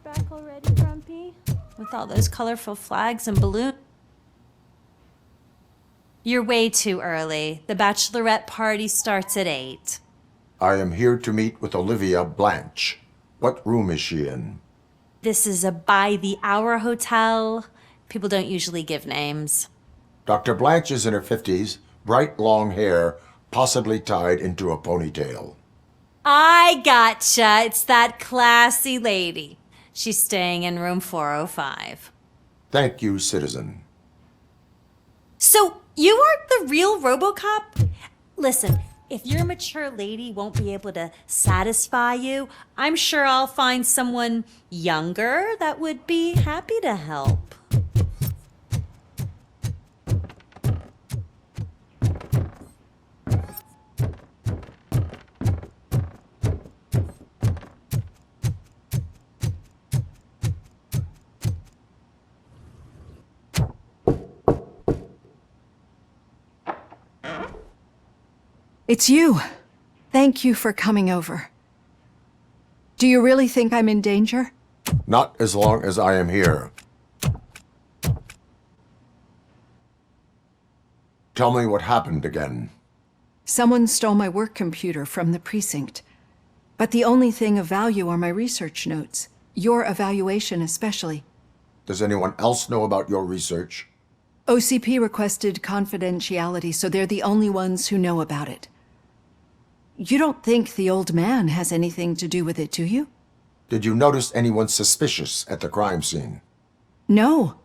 You're back already, Grumpy? With all those colorful flags and balloons. You're way too early. The bachelorette party starts at 8. I am here to meet with Olivia Blanche. What room is she in? This is a by-the-hour hotel. People don't usually give names. Dr. Blanche is in her 50s, bright long hair, possibly tied into a ponytail. I gotcha. It's that classy lady. She's staying in room 405. Thank you, citizen. So, you aren't the real RoboCop? Listen, if your mature lady won't be able to satisfy you, I'm sure I'll find someone younger that would be happy to help. It's you. Thank you for coming over. Do you really think I'm in danger? Not as long as I am here. Tell me what happened again. Someone stole my work computer from the precinct. But the only thing of value are my research notes. Your evaluation especially. Does anyone else know about your research? OCP requested confidentiality, so they're the only ones who know about it. You don't think the old man has anything to do with it, do you? Did you notice anyone suspicious at the crime scene? No.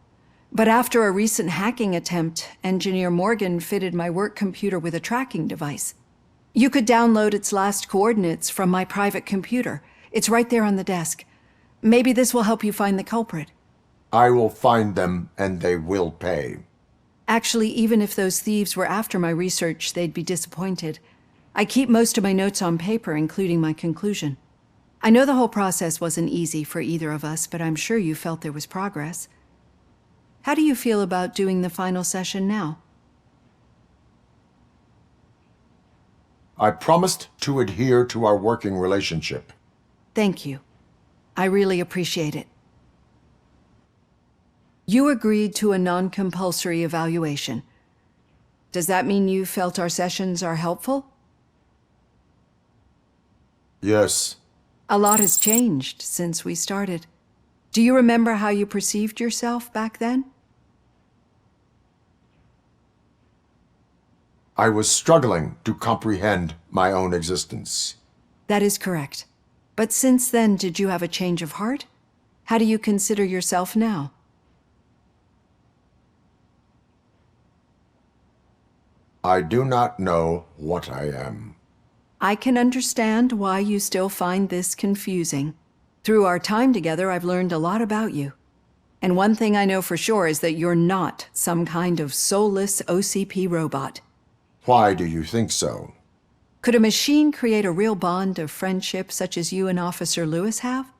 But after a recent hacking attempt, Engineer Morgan fitted my work computer with a tracking device. You could download its last coordinates from my private computer. It's right there on the desk. Maybe this will help you find the culprit. I will find them, and they will pay. Actually, even if those thieves were after my research, they'd be disappointed. I keep most of my notes on paper, including my conclusion. I know the whole process wasn't easy for either of us, but I'm sure you felt there was progress. How do you feel about doing the final session now? I promised to adhere to our working relationship. Thank you. I really appreciate it. You agreed to a non-compulsory evaluation. Does that mean you felt our sessions are helpful? Yes. A lot has changed since we started. Do you remember how you perceived yourself back then? I was struggling to comprehend my own existence. That is correct. But since then, did you have a change of heart? How do you consider yourself now? I do not know what I am. I can understand why you still find this confusing. Through our time together, I've learned a lot about you. And one thing I know for sure is that you're not some kind of soulless OCP robot. Why do you think so? Could a machine create a real bond of friendship such as you and Officer Lewis have?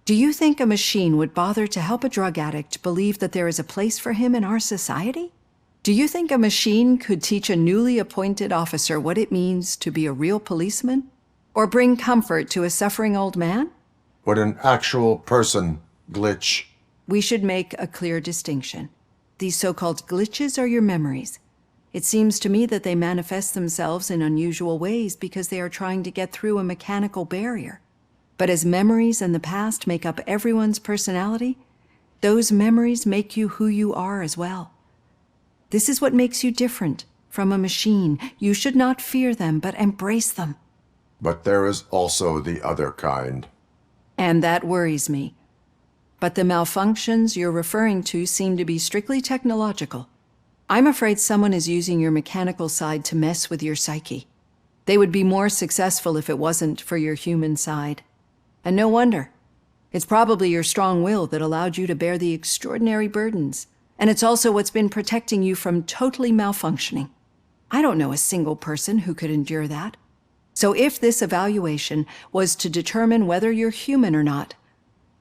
Do you think a machine would bother to help a drug addict believe that there is a place for him in our society? Do you think a machine could teach a newly appointed officer what it means to be a real policeman? Or bring comfort to a suffering old man? Would an actual person glitch? We should make a clear distinction. These so-called glitches are your memories. It seems to me that they manifest themselves in unusual ways because they are trying to get through a mechanical barrier. But as memories in the past make up everyone's personality, those memories make you who you are as well. This is what makes you different from a machine. You should not fear them, but embrace them. But there is also the other kind. And that worries me. But the malfunctions you're referring to seem to be strictly technological. I'm afraid someone is using your mechanical side to mess with your psyche. They would be more successful if it wasn't for your human side. And no wonder. It's probably your strong will that allowed you to bear the extraordinary burdens. And it's also what's been protecting you from totally malfunctioning. I don't know a single person who could endure that. So if this evaluation was to determine whether you're human or not,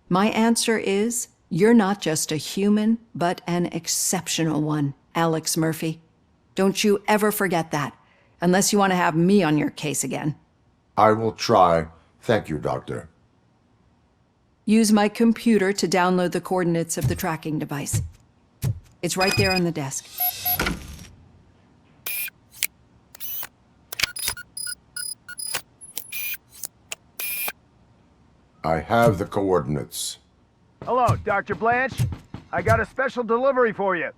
my answer is you're not just a human, but an exceptional one, Alex Murphy. Don't you ever forget that, unless you want to have me on your case again. I will try. Thank you, Doctor. Use my computer to download the coordinates of the tracking device. It's right there on the desk. I have the coordinates. Hello, Dr. Blanche. I got a special delivery for you.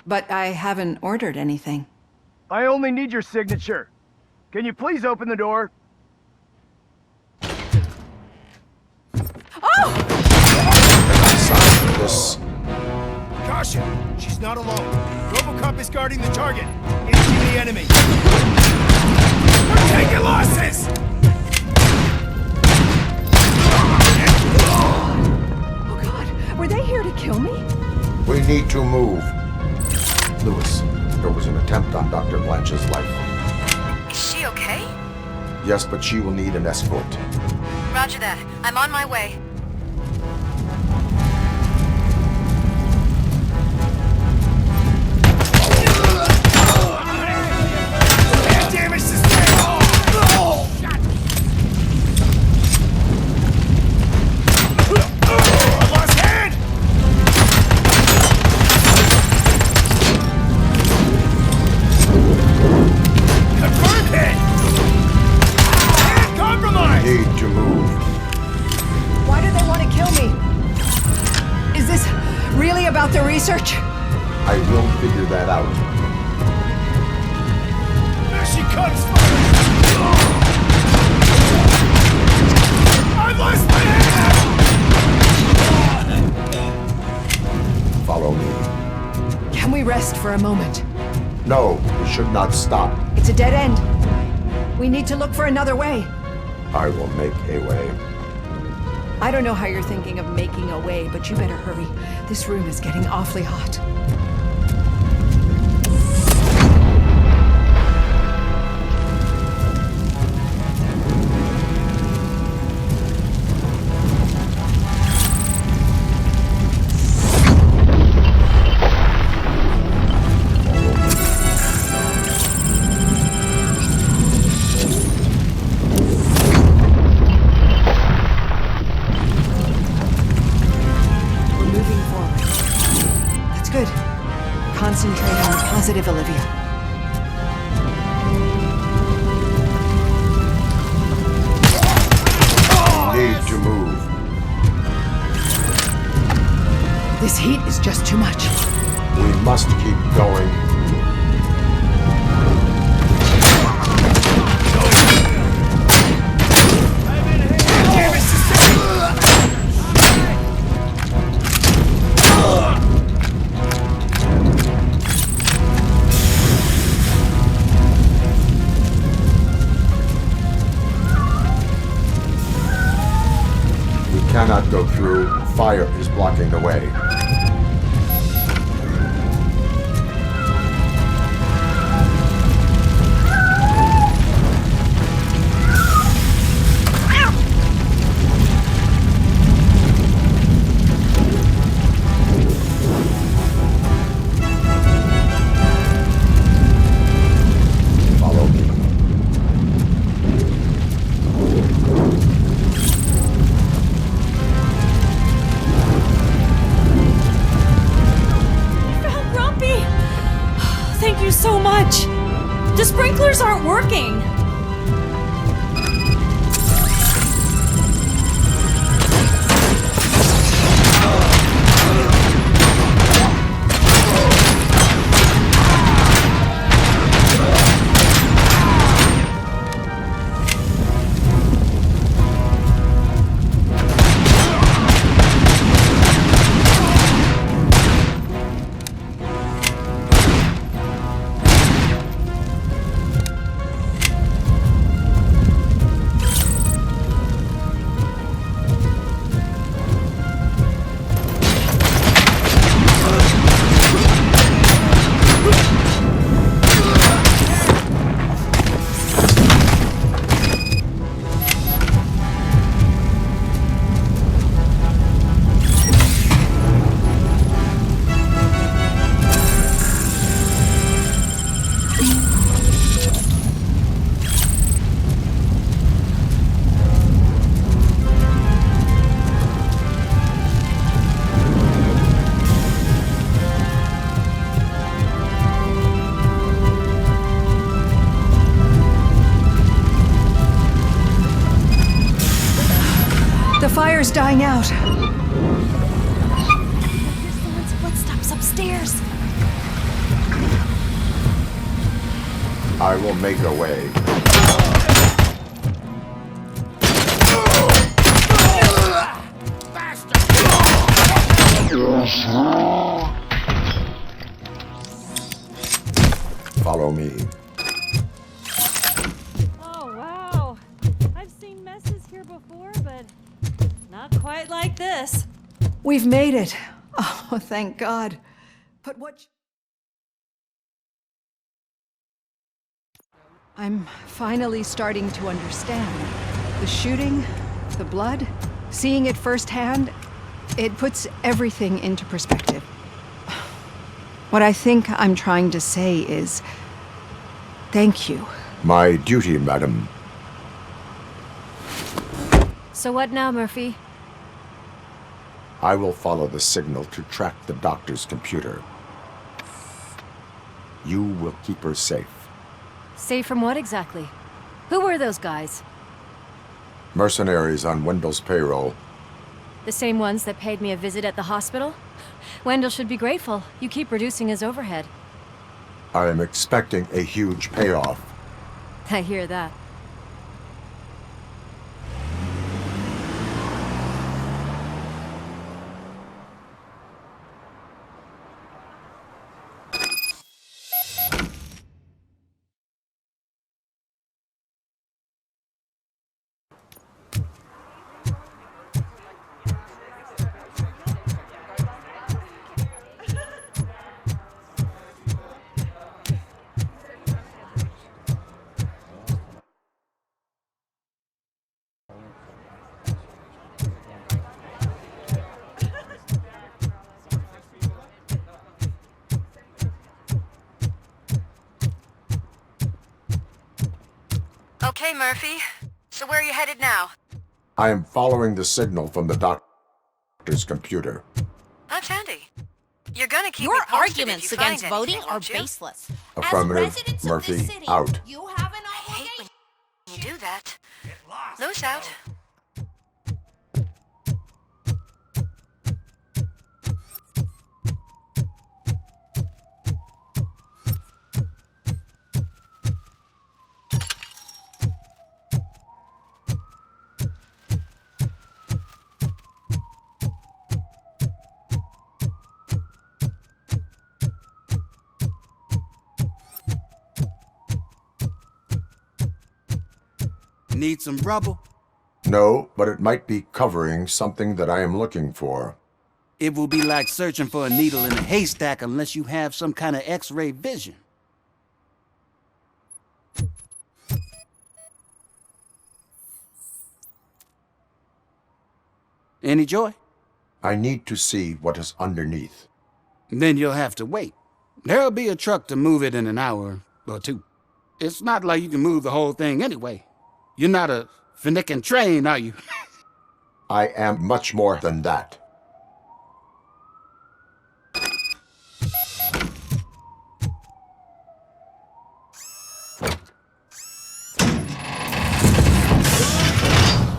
But I haven't ordered anything. I only need your signature. Can you please open the door? Sign this. Caution! She's not alone. RoboCop is guarding the target. Engaging the enemy. We're taking losses! Oh God, were they here to kill me? We need to move. Lewis, there was an attempt on Dr. Blanche's life. Is she okay? Yes, but she will need an escort. Roger that. I'm on my way. Damage sustained! I lost hand! Confirmed hit! Hand compromised! Need to move. Why do they want to kill me? Is this really about the research? I will figure that out. There she comes! I lost my hand! Follow me. Can we rest for a moment? No, we should not stop. It's a dead end. We need to look for another way. I will make a way. I don't know how you're thinking of making a way, but you better hurry. This room is getting awfully hot. Concentrate on the positive, Olivia. Need to move. This heat is just too much. We must keep going. Damage sustained! Cannot go through. Fire is blocking the way. Follow me. Thank you so much. The sprinklers aren't working. fire's dying out. Here's someone's footsteps upstairs. I will make a way. Follow me. Oh, wow. I've seen messes here before, but not quite like this. We've made it. Oh, thank God. But what... I'm finally starting to understand. The shooting, the blood, seeing it firsthand, it puts everything into perspective. What I think I'm trying to say is, thank you. My duty, madam. So what now, Murphy? I will follow the signal to track the doctor's computer. You will keep her safe. Safe from what exactly? Who were those guys? Mercenaries on Wendell's payroll. The same ones that paid me a visit at the hospital? Wendell should be grateful. You keep reducing his overhead. I am expecting a huge payoff. I hear that. Okay, Murphy. So where are you headed now? I am following the signal from the doctor's computer. That's handy. You're gonna keep Your me posted if arguments you find against voting anything, are won't you? baseless. Affirmative. As residents Murphy, of this city, out. you have an I hate obligation. when you do that. Loose out. Need some rubble? No, but it might be covering something that I am looking for. It will be like searching for a needle in a haystack unless you have some kind of X-ray vision. Any joy? I need to see what is underneath. Then you'll have to wait. There'll be a truck to move it in an hour or two. It's not like you can move the whole thing anyway. You're not a finicking train, are you? I am much more than that.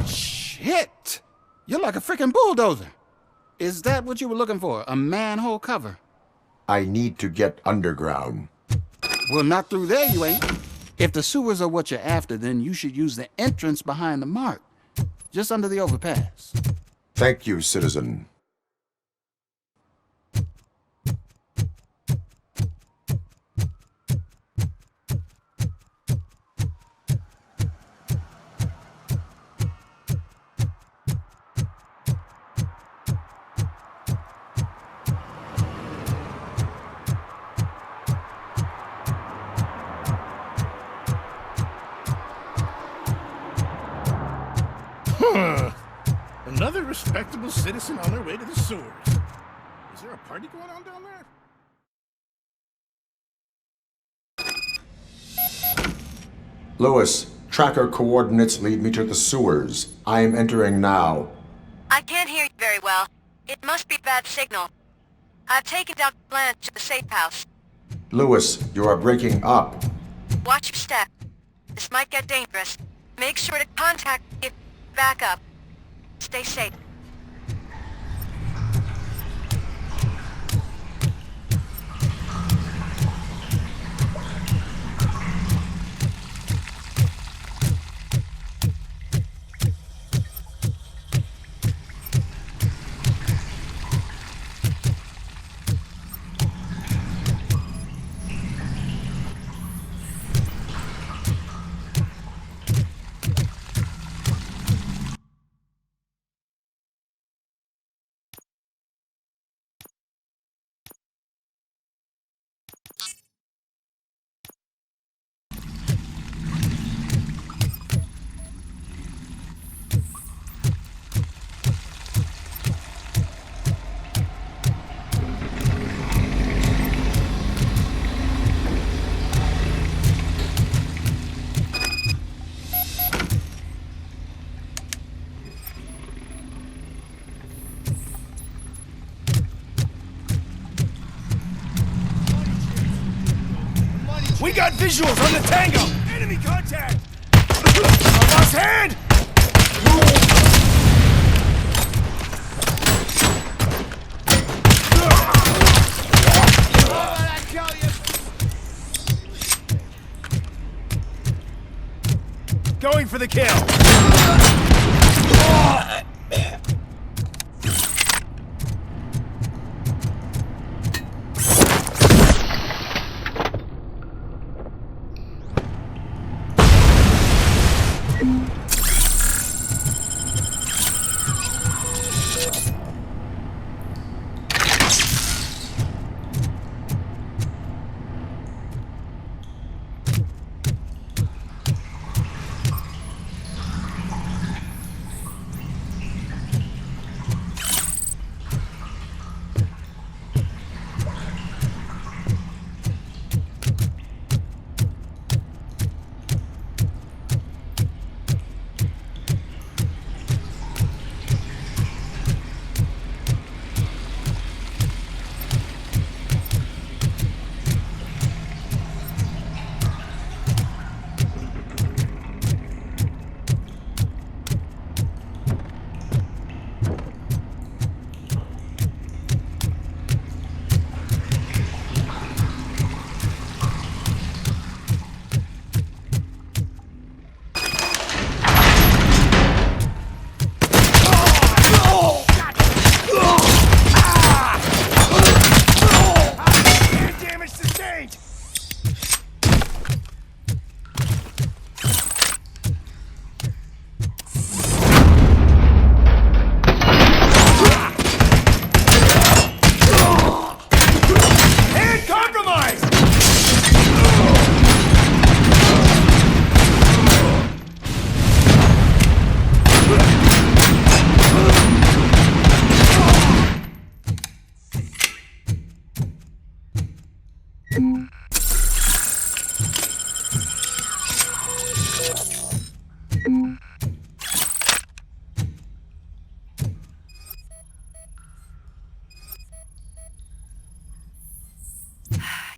Shit! You're like a freaking bulldozer. Is that what you were looking for? A manhole cover? I need to get underground. Well, not through there, you ain't. If the sewers are what you're after, then you should use the entrance behind the mark. Just under the overpass. Thank you, citizen. Another respectable citizen on their way to the sewers. Is there a party going on down there? Lewis, tracker coordinates lead me to the sewers. I am entering now. I can't hear you very well. It must be a bad signal. I've taken Dr. Blanche to the safe house. Lewis, you are breaking up. Watch your step. This might get dangerous. Make sure to contact me if you back up. Stay safe. We got visuals on the Tango! Enemy contact! I lost hand! Going for the kill!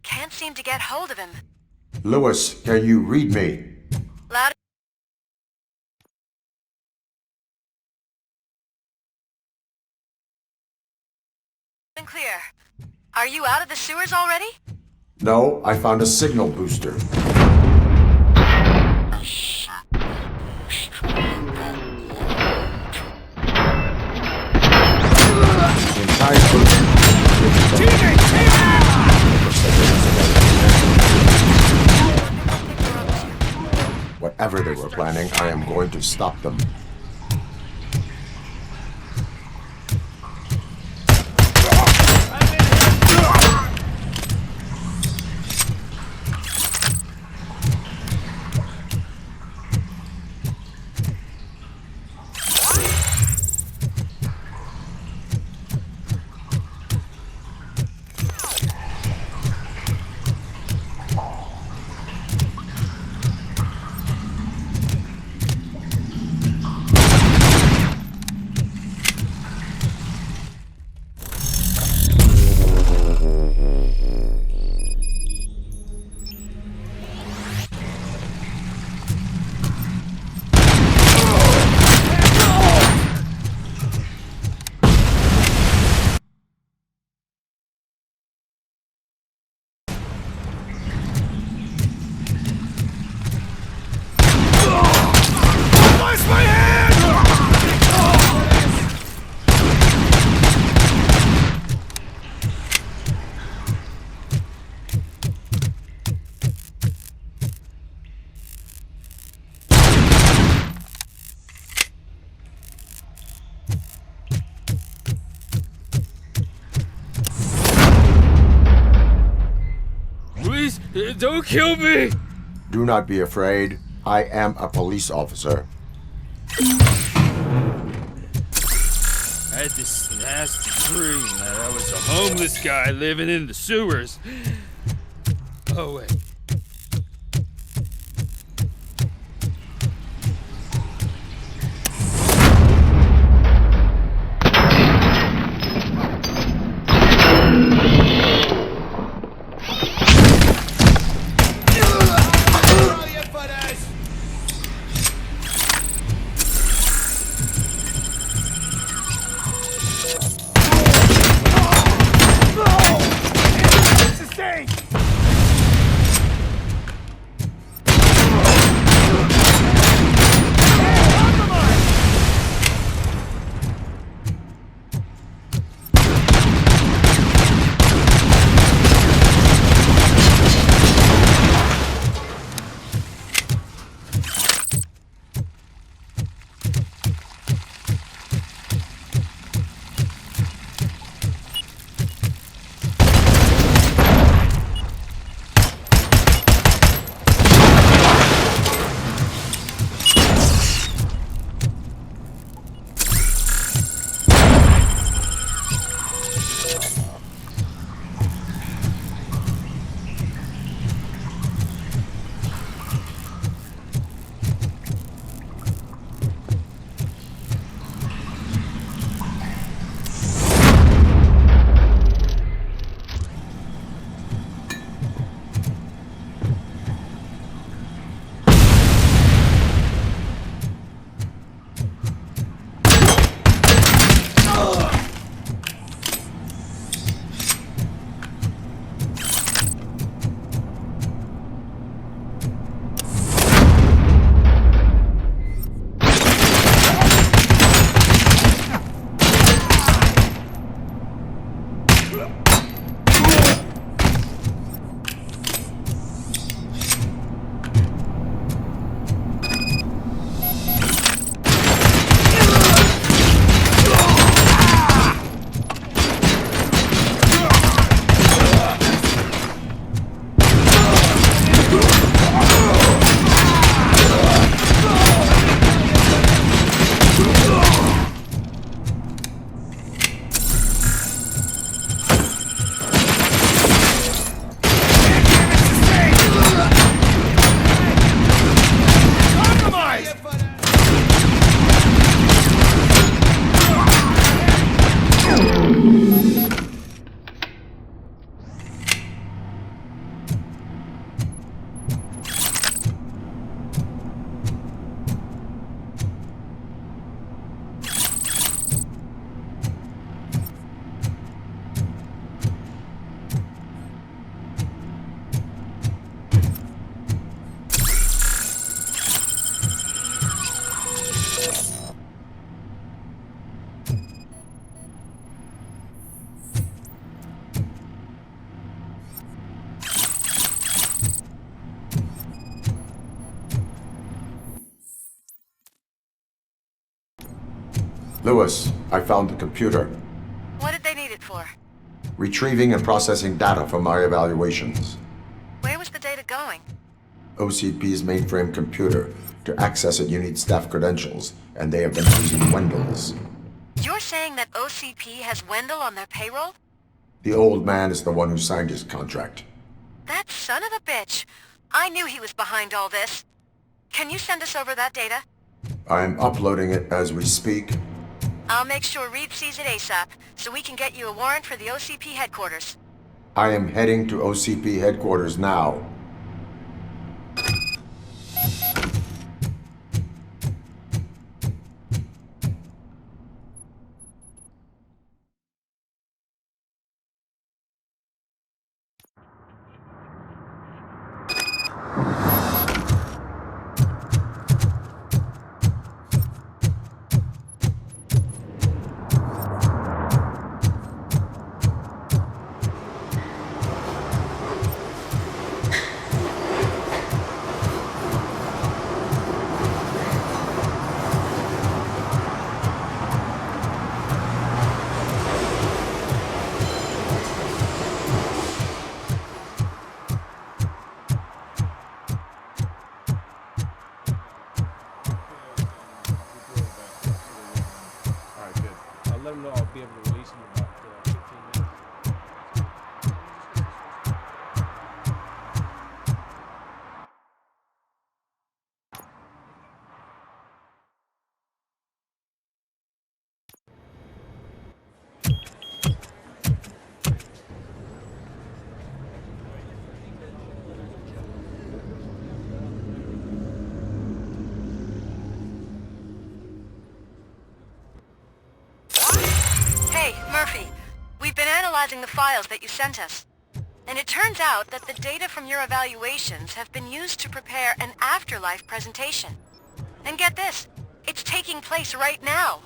Can't seem to get hold of him. Lewis, can you read me? Loud and clear. Are you out of the sewers already? No, I found a signal booster. In time for... Whatever they were planning, I am going to stop them. Don't kill me! Do not be afraid. I am a police officer. I had this nasty dream that I was a homeless guy living in the sewers. Oh, wait. Lewis, I found the computer. What did they need it for? Retrieving and processing data from my evaluations. Where was the data going? OCP's mainframe computer. To access it, you need staff credentials, and they have been using Wendell's. You're saying that OCP has Wendell on their payroll? The old man is the one who signed his contract. That son of a bitch. I knew he was behind all this. Can you send us over that data? I'm uploading it as we speak. I'll make sure Reed sees it ASAP, so we can get you a warrant for the OCP headquarters. I am heading to OCP headquarters now. Hey, Murphy. We've been analyzing the files that you sent us. And it turns out that the data from your evaluations have been used to prepare an afterlife presentation. And get this, it's taking place right now.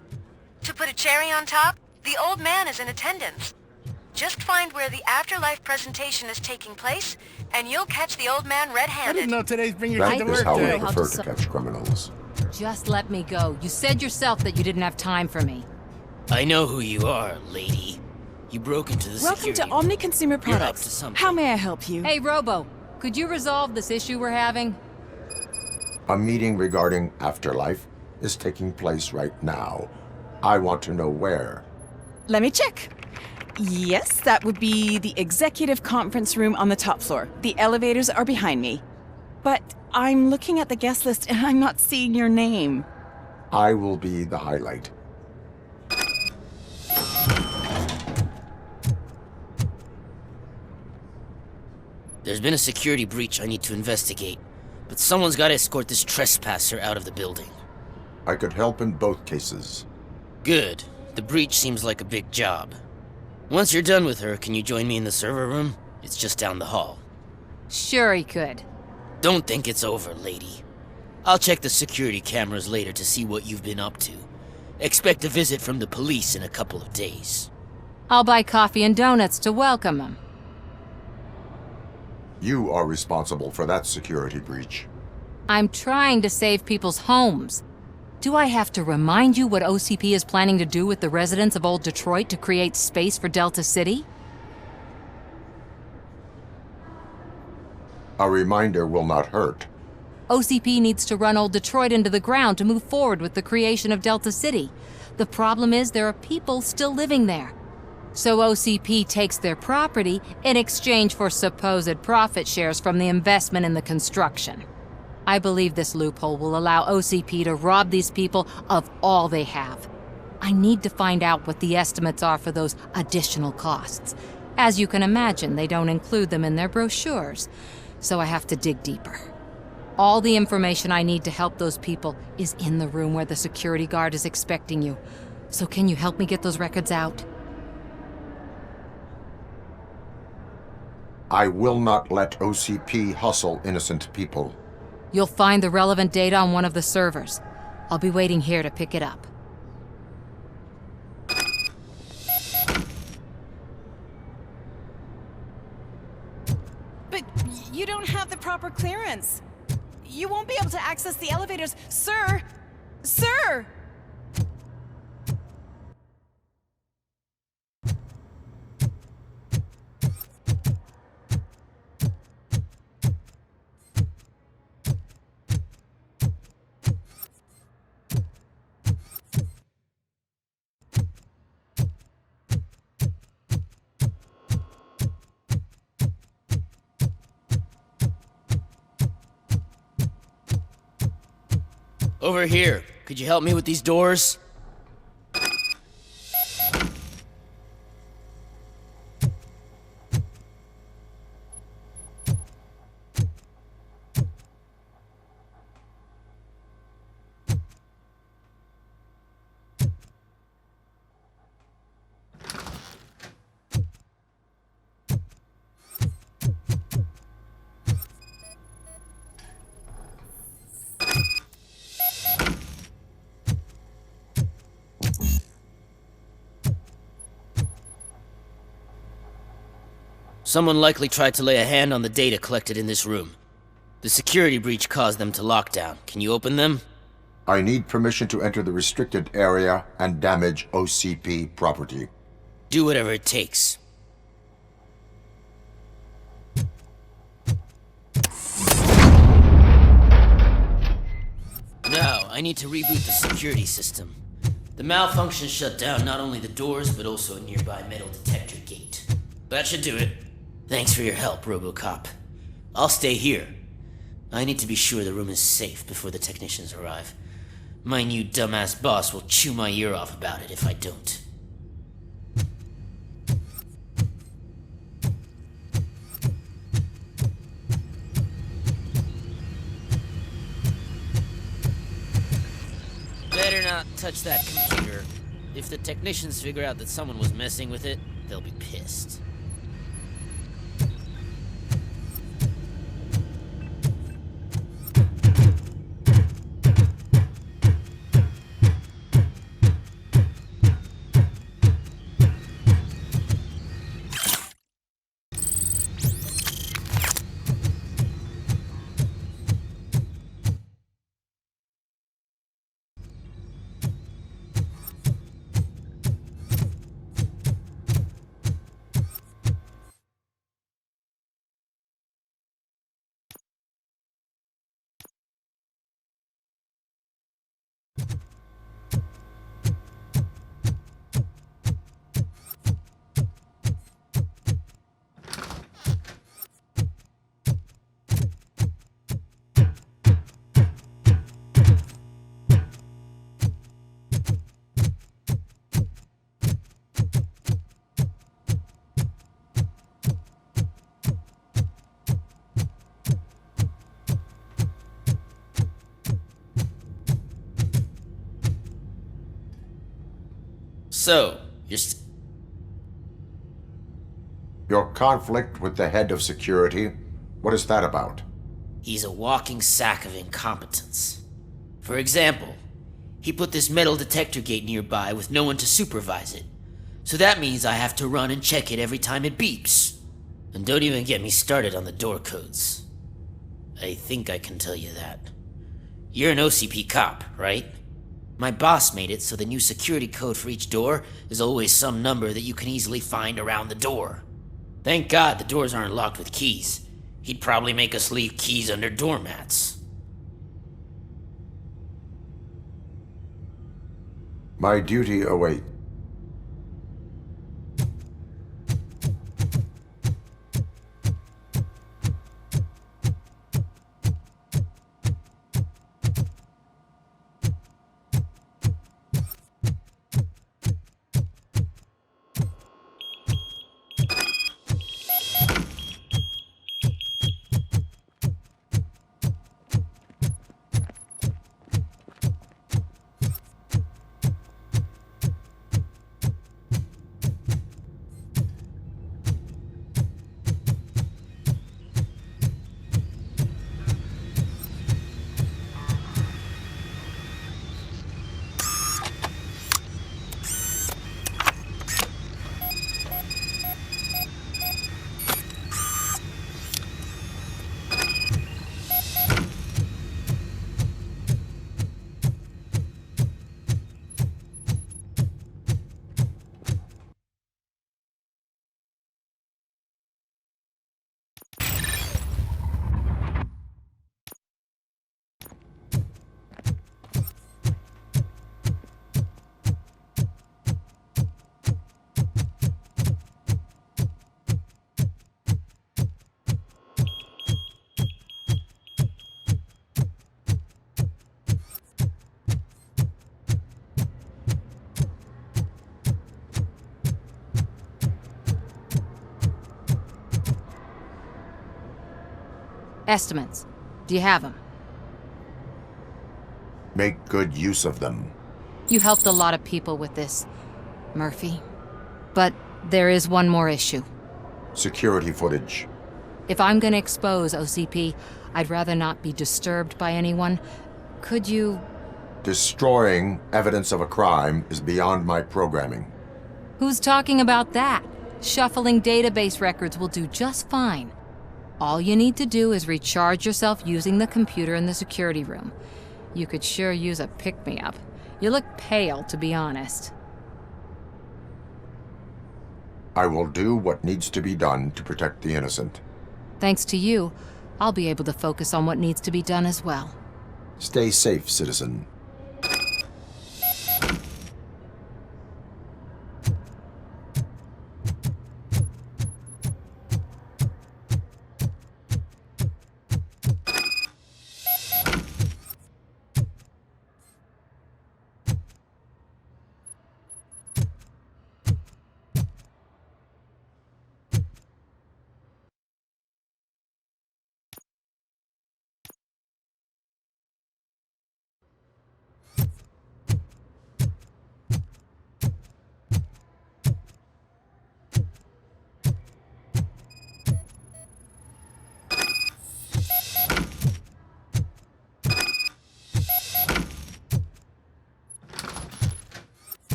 To put a cherry on top, the old man is in attendance. Just find where the afterlife presentation is taking place, and you'll catch the old man I red-handed. didn't know today's Bring Your That Kid to is Work how we Day. prefer to catch criminals. Just let me go. You said yourself that you didn't have time for me. I know who you are, lady. You broke into the Welcome security. to Omni Consumer You're up to Products. something. How may I help you? Hey, Robo, could you resolve this issue we're having? A meeting regarding afterlife is taking place right now. I want to know where. Let me check. Yes, that would be the executive conference room on the top floor. The elevators are behind me. But I'm looking at the guest list and I'm not seeing your name. I will be the highlight. There's been a security breach I need to investigate, but someone's got to escort this trespasser out of the building. I could help in both cases. Good. The breach seems like a big job. Once you're done with her, can you join me in the server room? It's just down the hall. Sure he could. Don't think it's over, lady. I'll check the security cameras later to see what you've been up to. Expect a visit from the police in a couple of days. I'll buy coffee and donuts to welcome him. You are responsible for that security breach. I'm trying to save people's homes. Do I have to remind you what OCP is planning to do with the residents of Old Detroit to create space for Delta City? A reminder will not hurt. OCP needs to run Old Detroit into the ground to move forward with the creation of Delta City. The problem is there are people still living there. So OCP takes their property in exchange for supposed profit shares from the investment in the construction. I believe this loophole will allow OCP to rob these people of all they have. I need to find out what the estimates are for those additional costs. As you can imagine, they don't include them in their brochures, so I have to dig deeper. All the information I need to help those people is in the room where the security guard is expecting you. So can you help me get those records out? I will not let OCP hustle innocent people. You'll find the relevant data on one of the servers. I'll be waiting here to pick it up. But you don't have the proper clearance. You won't be able to access the elevators. Sir! Sir! Over here. Could you help me with these doors? Someone likely tried to lay a hand on the data collected in this room. The security breach caused them to lock down. Can you open them? I need permission to enter the restricted area and damage OCP property. Do whatever it takes. Now, I need to reboot the security system. The malfunction shut down not only the doors, but also a nearby metal detector gate. That should do it. Thanks for your help, RoboCop. I'll stay here. I need to be sure the room is safe before the technicians arrive. My new dumbass boss will chew my ear off about it if I don't. Better not touch that computer. If the technicians figure out that someone was messing with it, they'll be pissed. So, Your conflict with the head of security, what is that about? He's a walking sack of incompetence. For example, he put this metal detector gate nearby with no one to supervise it. So that means I have to run and check it every time it beeps. And don't even get me started on the door codes. I think I can tell you that. You're an OCP cop, right? My boss made it so the new security code for each door is always some number that you can easily find around the door. Thank God the doors aren't locked with keys. He'd probably make us leave keys under doormats. My duty awaits. Estimates. Do you have them? Make good use of them. You helped a lot of people with this, Murphy. But there is one more issue. Security footage. If I'm gonna expose OCP, I'd rather not be disturbed by anyone. Could you... Destroying evidence of a crime is beyond my programming. Who's talking about that? Shuffling database records will do just fine. All you need to do is recharge yourself using the computer in the security room. You could sure use a pick-me-up. You look pale, to be honest. I will do what needs to be done to protect the innocent. Thanks to you, I'll be able to focus on what needs to be done as well. Stay safe, citizen.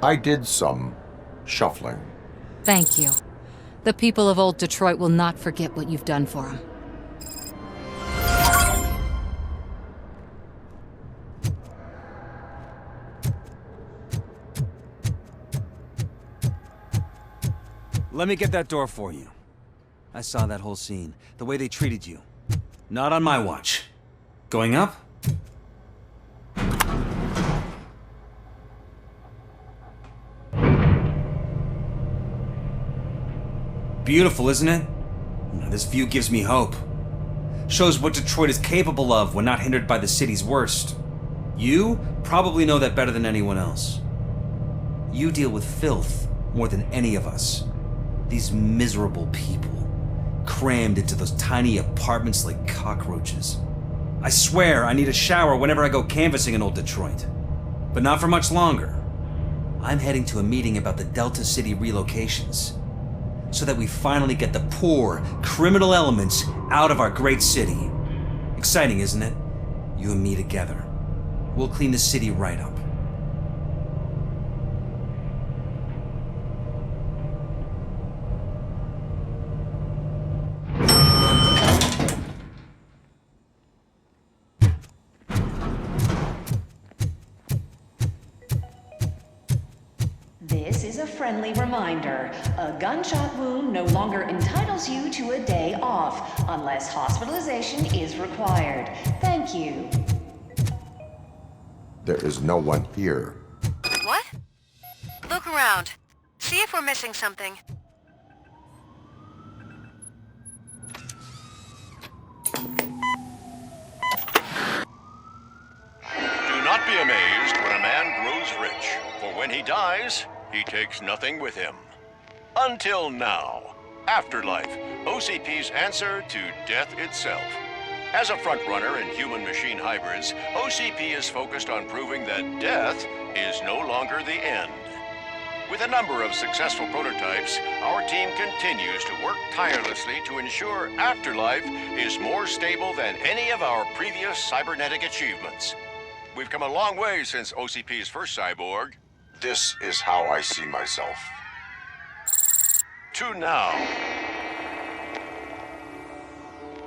I did some shuffling. Thank you. The people of Old Detroit will not forget what you've done for them. Let me get that door for you. I saw that whole scene. The way they treated you. Not on my watch. Going up? Beautiful, isn't it? This view gives me hope. Shows what Detroit is capable of when not hindered by the city's worst. You probably know that better than anyone else. You deal with filth more than any of us. These miserable people, crammed into those tiny apartments like cockroaches. I swear I need a shower whenever I go canvassing in Old Detroit. But not for much longer. I'm heading to a meeting about the Delta City relocations, so that we finally get the poor, criminal elements out of our great city. Exciting, isn't it? You and me together. We'll clean the city right up. This is a friendly reminder. A gunshot wound no longer entitles you to a day off, unless hospitalization is required. Thank you. There is no one here. What? Look around. See if we're missing something. Do not be amazed when a man grows rich, for when he dies, he takes nothing with him. Until now. Afterlife, OCP's answer to death itself. As a frontrunner in human-machine hybrids, OCP is focused on proving that death is no longer the end. With a number of successful prototypes, our team continues to work tirelessly to ensure Afterlife is more stable than any of our previous cybernetic achievements. We've come a long way since OCP's first cyborg. This is how I see myself. To now.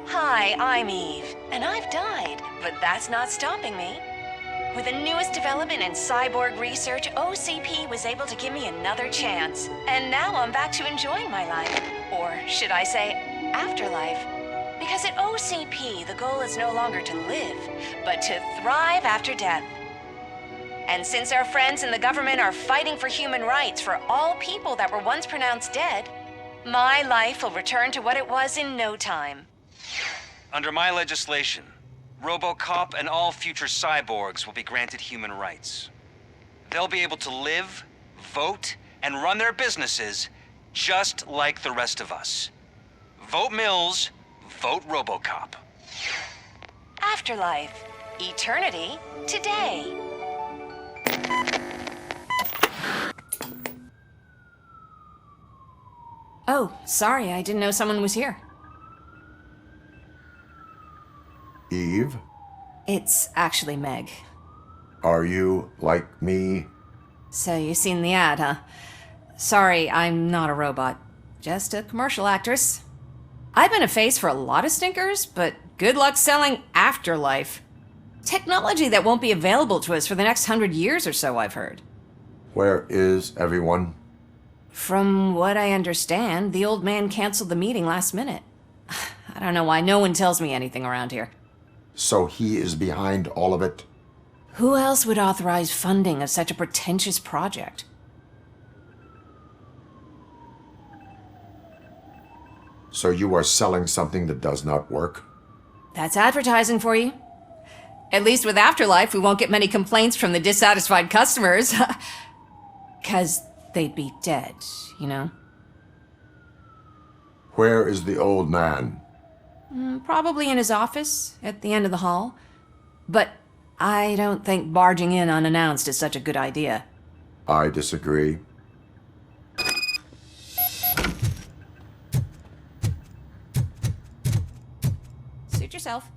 Hi, I'm Eve, and I've died, but that's not stopping me. With the newest development in cyborg research, OCP was able to give me another chance. And now I'm back to enjoying my life. Or should I say, afterlife. Because at OCP, the goal is no longer to live, but to thrive after death. And since our friends in the government are fighting for human rights for all people that were once pronounced dead, my life will return to what it was in no time. Under my legislation, RoboCop and all future cyborgs will be granted human rights. They'll be able to live, vote, and run their businesses just like the rest of us. Vote Mills, vote RoboCop. Afterlife. Eternity. Today. Oh, sorry, I didn't know someone was here. Eve, It's actually Meg. are you like me? So you've seen the ad, huh? Sorry, I'm not a robot. Just a commercial actress. I've been a face for a lot of stinkers, but good luck selling Afterlife. Technology that won't be available to us for the next 100 years or so, I've heard. Where is everyone? From what I understand, the old man canceled the meeting last minute. I don't know why no one tells me anything around here. So he is behind all of it? Who else would authorize funding of such a pretentious project? So you are selling something that does not work? That's advertising for you. At least with Afterlife, we won't get many complaints from the dissatisfied customers. 'Cause they'd be dead, you know? Where is the old man? Probably in his office, at the end of the hall. But I don't think barging in unannounced is such a good idea. I disagree. Suit yourself.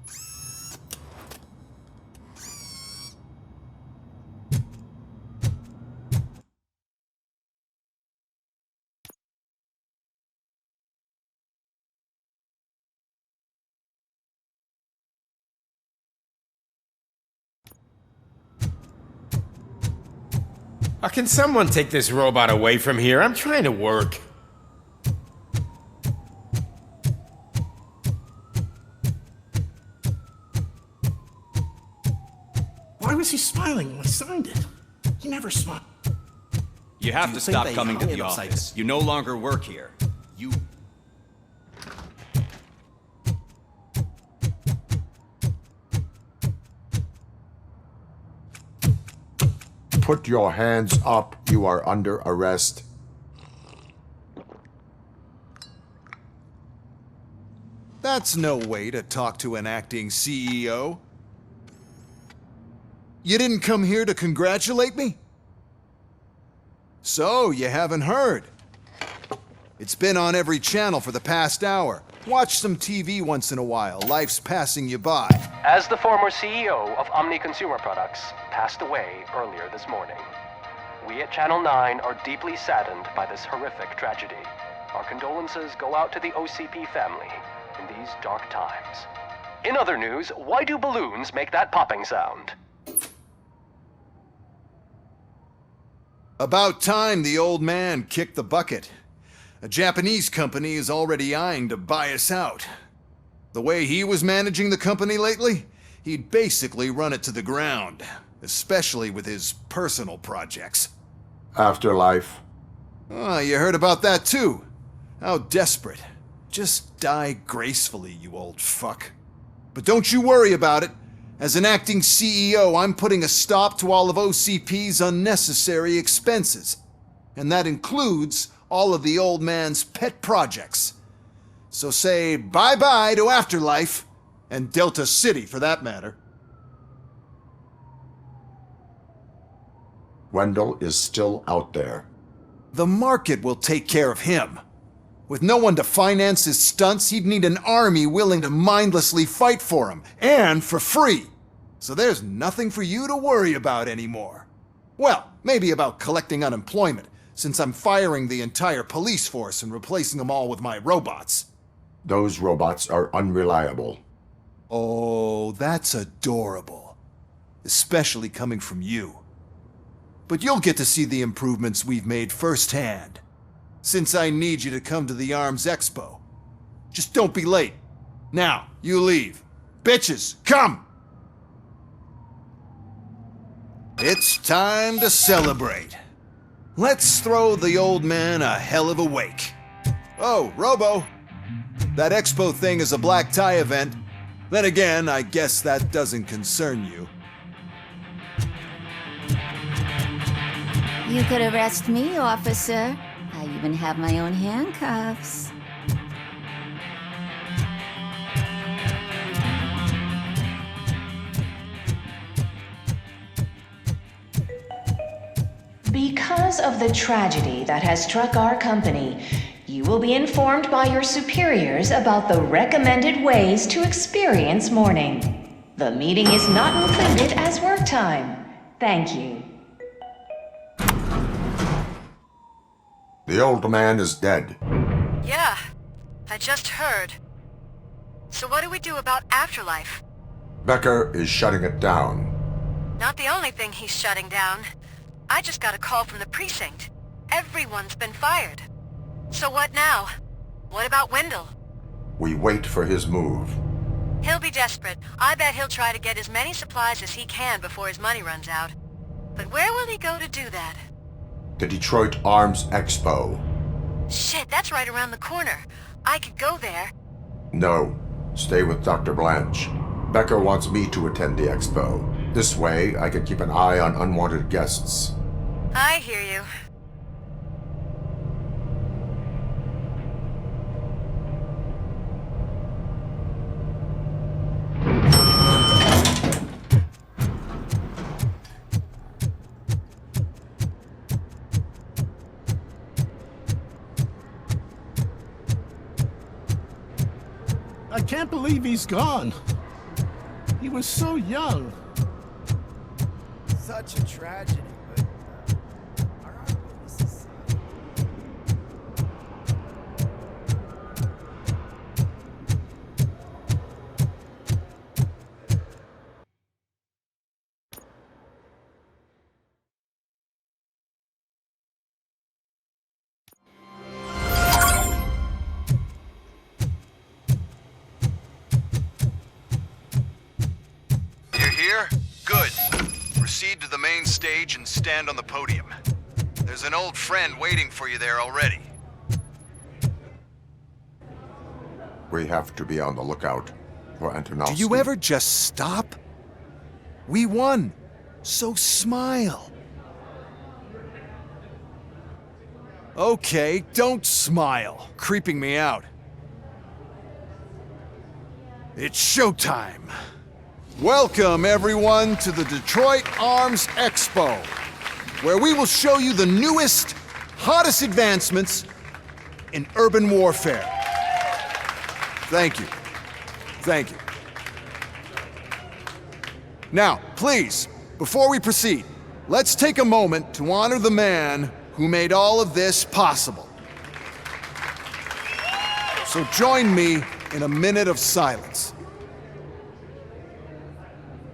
Can someone take this robot away from here? I'm trying to work. Why was he smiling when I signed it? He never smiled. You have Do you to think stop they coming to held the him upside office. You no longer work here. You... Put your hands up. You are under arrest. That's no way to talk to an acting CEO. You didn't come here to congratulate me? So, you haven't heard. It's been on every channel for the past hour. Watch some TV once in a while. Life's passing you by. As the former CEO of Omni Consumer Products passed away earlier this morning, we at Channel 9 are deeply saddened by this horrific tragedy. Our condolences go out to the OCP family in these dark times. In other news, why do balloons make that popping sound? About time the old man kicked the bucket. A Japanese company is already eyeing to buy us out. The way he was managing the company lately, he'd basically run it to the ground, especially with his personal projects. Afterlife. Oh, you heard about that too? How desperate. Just die gracefully, you old fuck. But don't you worry about it. As an acting CEO, I'm putting a stop to all of OCP's unnecessary expenses. And that includes all of the old man's pet projects. So say bye-bye to Afterlife, and Delta City for that matter. Wendell is still out there. The market will take care of him. With no one to finance his stunts, he'd need an army willing to mindlessly fight for him, and for free. So there's nothing for you to worry about anymore. Well, maybe about collecting unemployment, since I'm firing the entire police force and replacing them all with my robots. Those robots are unreliable. Oh, that's adorable. Especially coming from you. But you'll get to see the improvements we've made firsthand. Since I need you to come to the ARMS Expo. Just don't be late. Now, you leave. Bitches, come! It's time to celebrate. Let's throw the old man a hell of a wake. Oh, Robo. That expo thing is a black tie event. Then again, I guess that doesn't concern you. You could arrest me, officer. I even have my own handcuffs. Because of the tragedy that has struck our company, you will be informed by your superiors about the recommended ways to experience mourning. The meeting is not included as work time. Thank you. The old man is dead. Yeah, I just heard. So what do we do about Afterlife? Becker is shutting it down. Not the only thing he's shutting down. I just got a call from the precinct. Everyone's been fired. So what now? What about Wendell? We wait for his move. He'll be desperate. I bet he'll try to get as many supplies as he can before his money runs out. But where will he go to do that? The Detroit Arms Expo. Shit, that's right around the corner. I could go there. No, stay with Dr. Blanche. Becker wants me to attend the expo. This way, I can keep an eye on unwanted guests. I hear you. I can't believe he's gone. He was so young. Such a tragedy. proceed to the main stage and stand on the podium. There's an old friend waiting for you there already. We have to be on the lookout for Antonovsky. Do you ever just stop? We won, so smile. Okay, don't smile. Creeping me out. It's showtime. Welcome, everyone, to the Detroit Arms Expo, where we will show you the newest, hottest advancements in urban warfare. Thank you. Thank you. Now, please, before we proceed, let's take a moment to honor the man who made all of this possible. So join me in a minute of silence.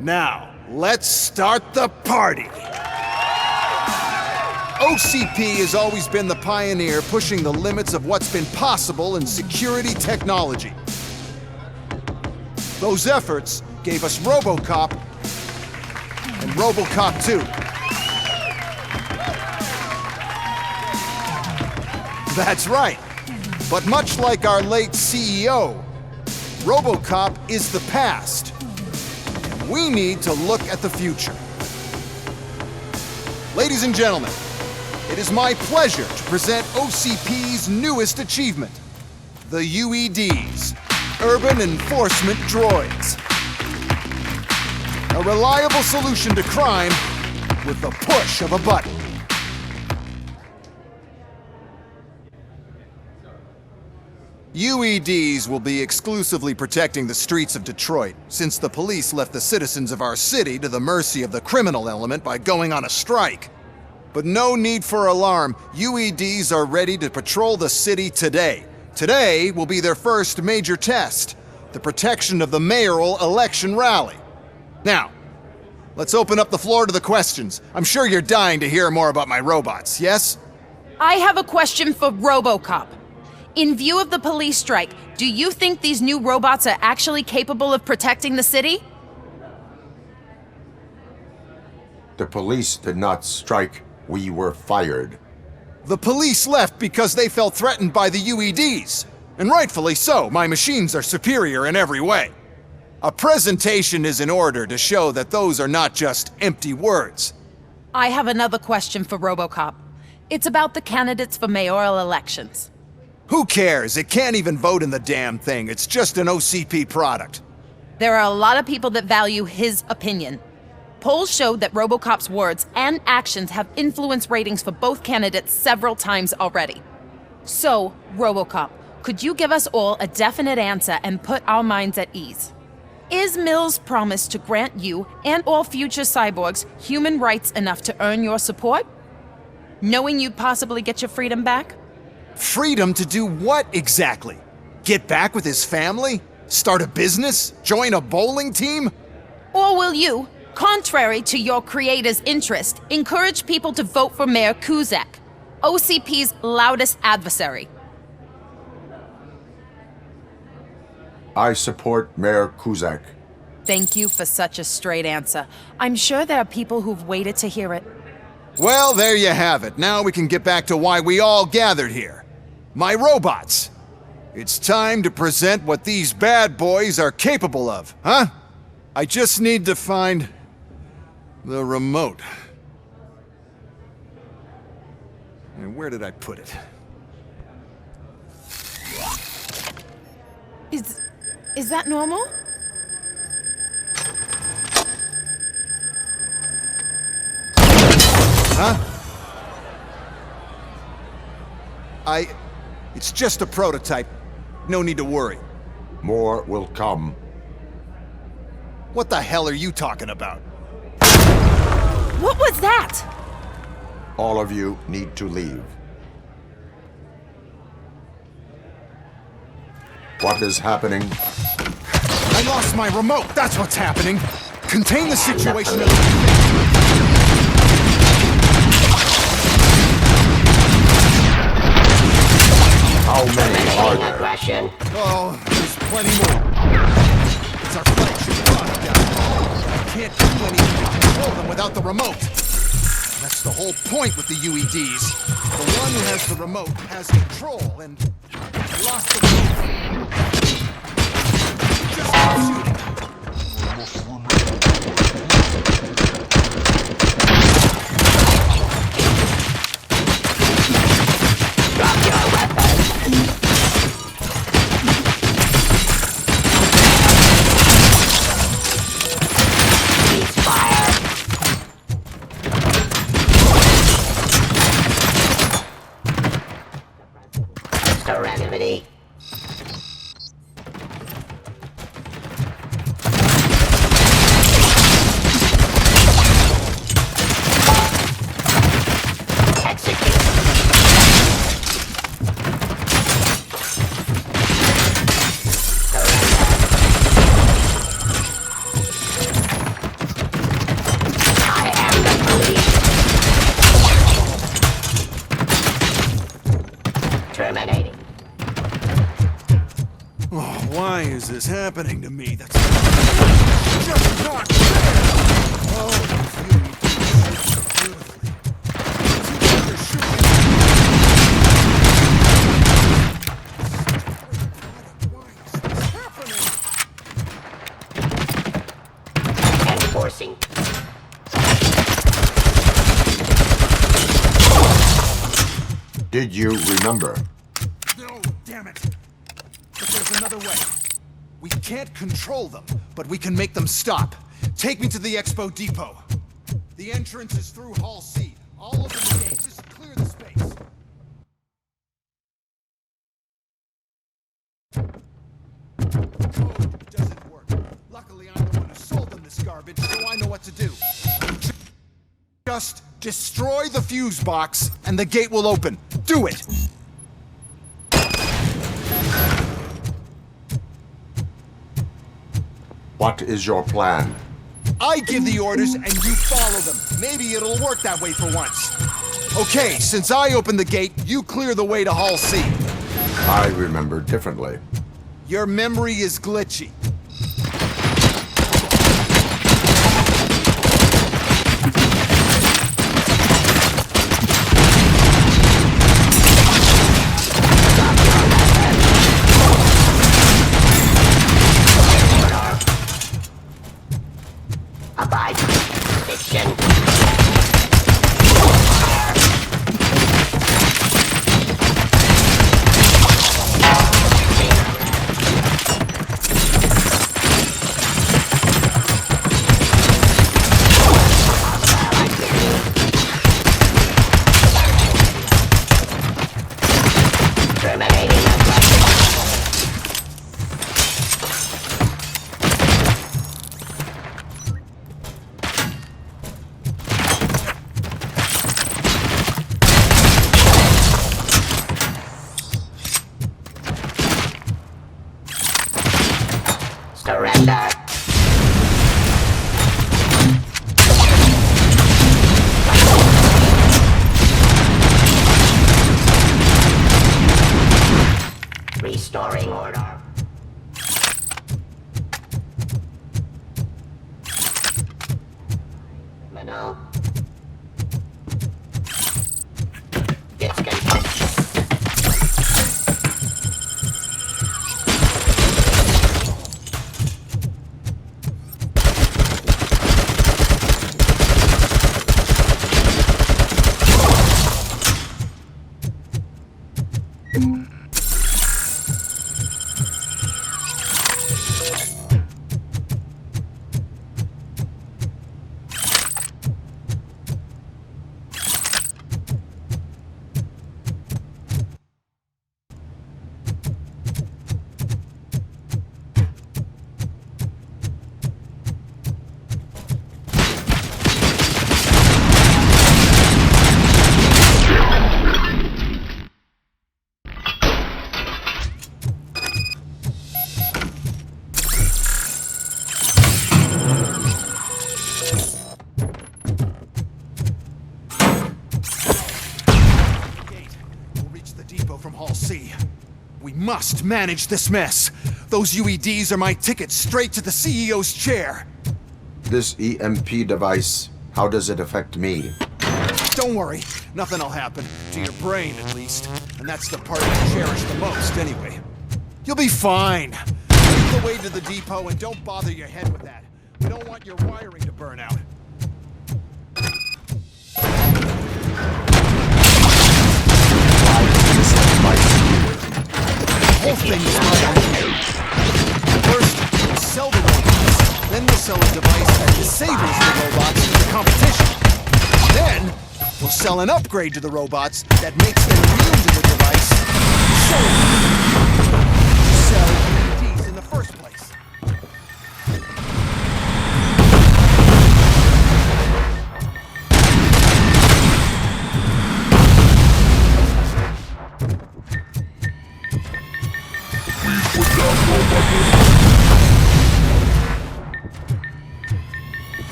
Now, let's start the party. OCP has always been the pioneer pushing the limits of what's been possible in security technology. Those efforts gave us RoboCop and RoboCop 2. That's right. But much like our late CEO, RoboCop is the past. We need to look at the future. Ladies and gentlemen, it is my pleasure to present OCP's newest achievement, the UEDs, Urban Enforcement Droids. A reliable solution to crime with the push of a button. UEDs will be exclusively protecting the streets of Detroit, since the police left the citizens of our city to the mercy of the criminal element by going on a strike. But no need for alarm, UEDs are ready to patrol the city today. Today will be their first major test, the protection of the mayoral election rally. Now, let's open up the floor to the questions. I'm sure you're dying to hear more about my robots, yes? I have a question for RoboCop. In view of the police strike, do you think these new robots are actually capable of protecting the city? The police did not strike. We were fired. The police left because they felt threatened by the UEDs. And rightfully so, my machines are superior in every way. A presentation is in order to show that those are not just empty words. I have another question for RoboCop. It's about the candidates for mayoral elections. Who cares? It can't even vote in the damn thing. It's just an OCP product. There are a lot of people that value his opinion. Polls showed that RoboCop's words and actions have influenced ratings for both candidates several times already. So, RoboCop, could you give us all a definite answer and put our minds at ease? Is Mills' promise to grant you and all future cyborgs human rights enough to earn your support? Knowing you'd possibly get your freedom back? Freedom to do what exactly? Get back with his family? Start a business? Join a bowling team? Or will you, contrary to your creator's interest, encourage people to vote for Mayor Kuzak, OCP's loudest adversary? I support Mayor Kuzak. Thank you for such a straight answer. I'm sure there are people who've waited to hear it. Well, there you have it. Now we can get back to why we all gathered here. My robots. It's time to present what these bad boys are capable of, huh? I just need to find the remote. And where did I put it? Is that normal? Huh? It's just a prototype. No need to worry. More will come. What the hell are you talking about? What was that? All of you need to leave. What is happening? I lost my remote. That's what's happening. Contain the situation. How many are there? Oh, there's plenty more. It's our flagship product, guys. can't do anything to control them without the remote. That's the whole point with the UEDs. The one who has the remote has control, and I lost the remote. Just keep shooting. Drop your weapon! Cease fire! Serenity. Terminating. Oh, why is this happening to me? That's just not fair! Oh, you beautifully. You're shooting. Why is this happening? Enforcing. Did you remember? No, damn it. But there's another way. We can't control them, but we can make them stop. Take me to the Expo Depot. The entrance is through Hall C. All over the gate. Just clear the space. Code doesn't work. Luckily, I'm the one who sold them this garbage, so I know what to do. Just destroy the fuse box, and the gate will open. Do it! What is your plan? I give the orders and you follow them. Maybe it'll work that way for once. Okay, since I opened the gate, you clear the way to Hall C. I remember differently. Your memory is glitchy. Abide. Fiction. Surrender. Restoring order. Mano. Discontent. From Hall C. We must manage this mess. Those UEDs are my ticket straight to the CEO's chair. This EMP device, how does it affect me? Don't worry, nothing'll happen. To your brain, at least. And that's the part you cherish the most, anyway. You'll be fine. Lead the way to the depot and don't bother your head with that. We don't want your wiring to burn out. The whole thing's not First, sell the robots. Then we'll sell a device that disables the robots to the competition. Then, we'll sell an upgrade to the robots that makes them immune to the device. So, sell EMTs in the first place.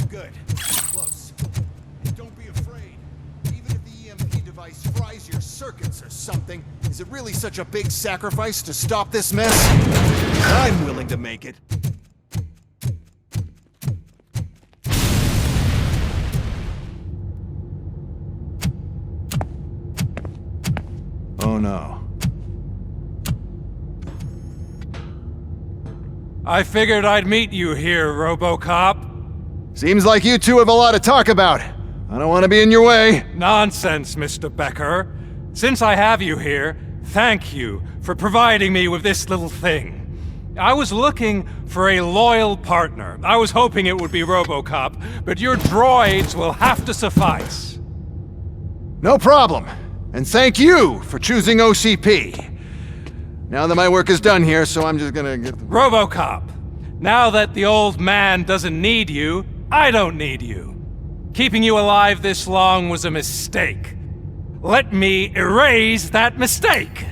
Good. Close. And don't be afraid. Even if the EMP device fries your circuits or something, is it really such a big sacrifice to stop this mess? I'm willing to make it. Oh no. I figured I'd meet you here, RoboCop. Seems like you two have a lot to talk about. I don't want to be in your way. Nonsense, Mr. Becker. Since I have you here, thank you for providing me with this little thing. I was looking for a loyal partner. I was hoping it would be RoboCop, but your droids will have to suffice. No problem. And thank you for choosing OCP. Now that my work is done here, so I'm just gonna get... RoboCop, Now that the old man doesn't need you, I don't need you. Keeping you alive this long was a mistake. Let me erase that mistake!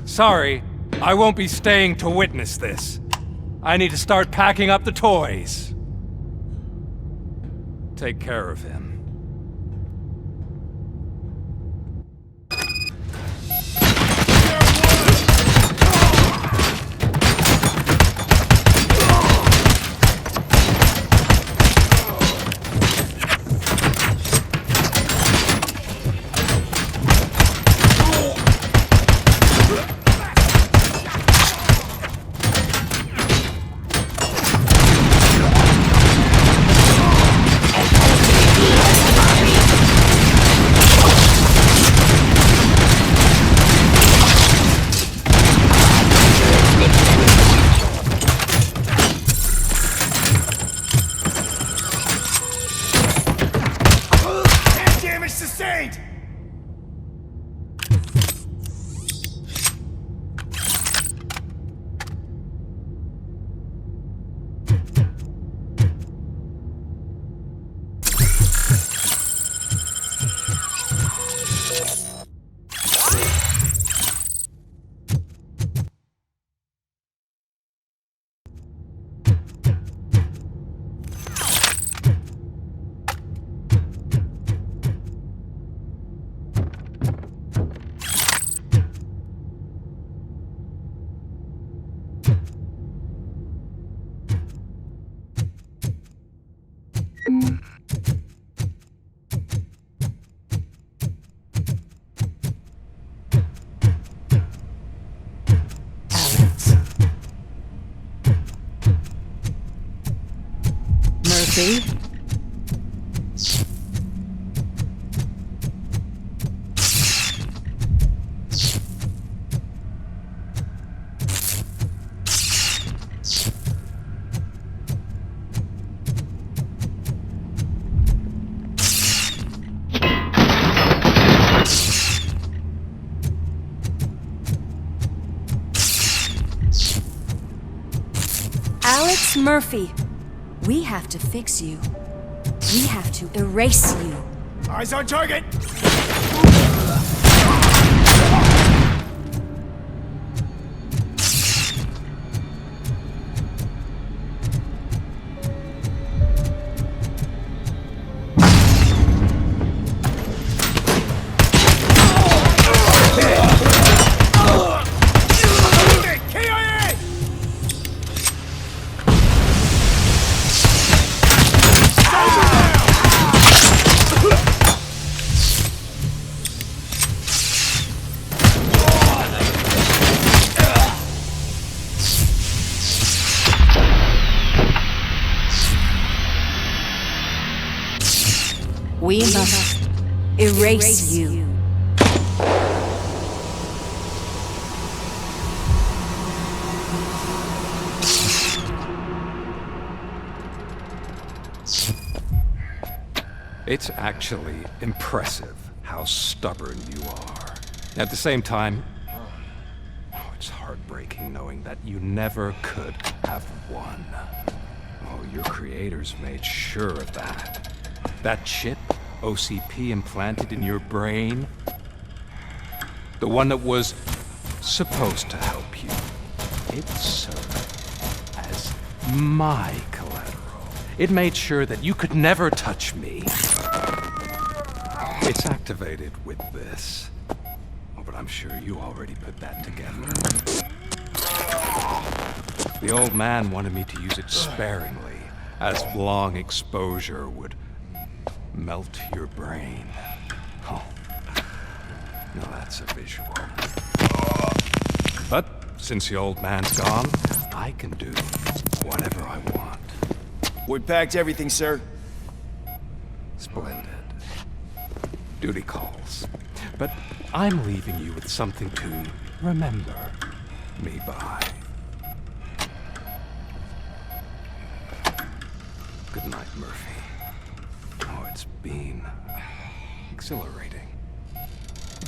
Sorry, I won't be staying to witness this. I need to start packing up the toys. Take care of him. Murphy? Alex Murphy, we have to fix you. We have to erase you. Eyes on target! We must erase you. It's actually impressive how stubborn you are. At the same time, it's heartbreaking knowing that you never could have won. Oh, your creators made sure of that. That chip OCP implanted in your brain, the one that was supposed to help you, it served as my collateral. It made sure that you could never touch me. It's activated with this. Oh, but I'm sure you already put that together. The old man wanted me to use it sparingly, as long exposure would melt your brain. Oh, now that's a visual. But since the old man's gone, I can do whatever I want. We packed everything, sir. Splendid. Duty calls. But I'm leaving you with something to remember me by. Good night, Murphy. Oh, it's been exhilarating.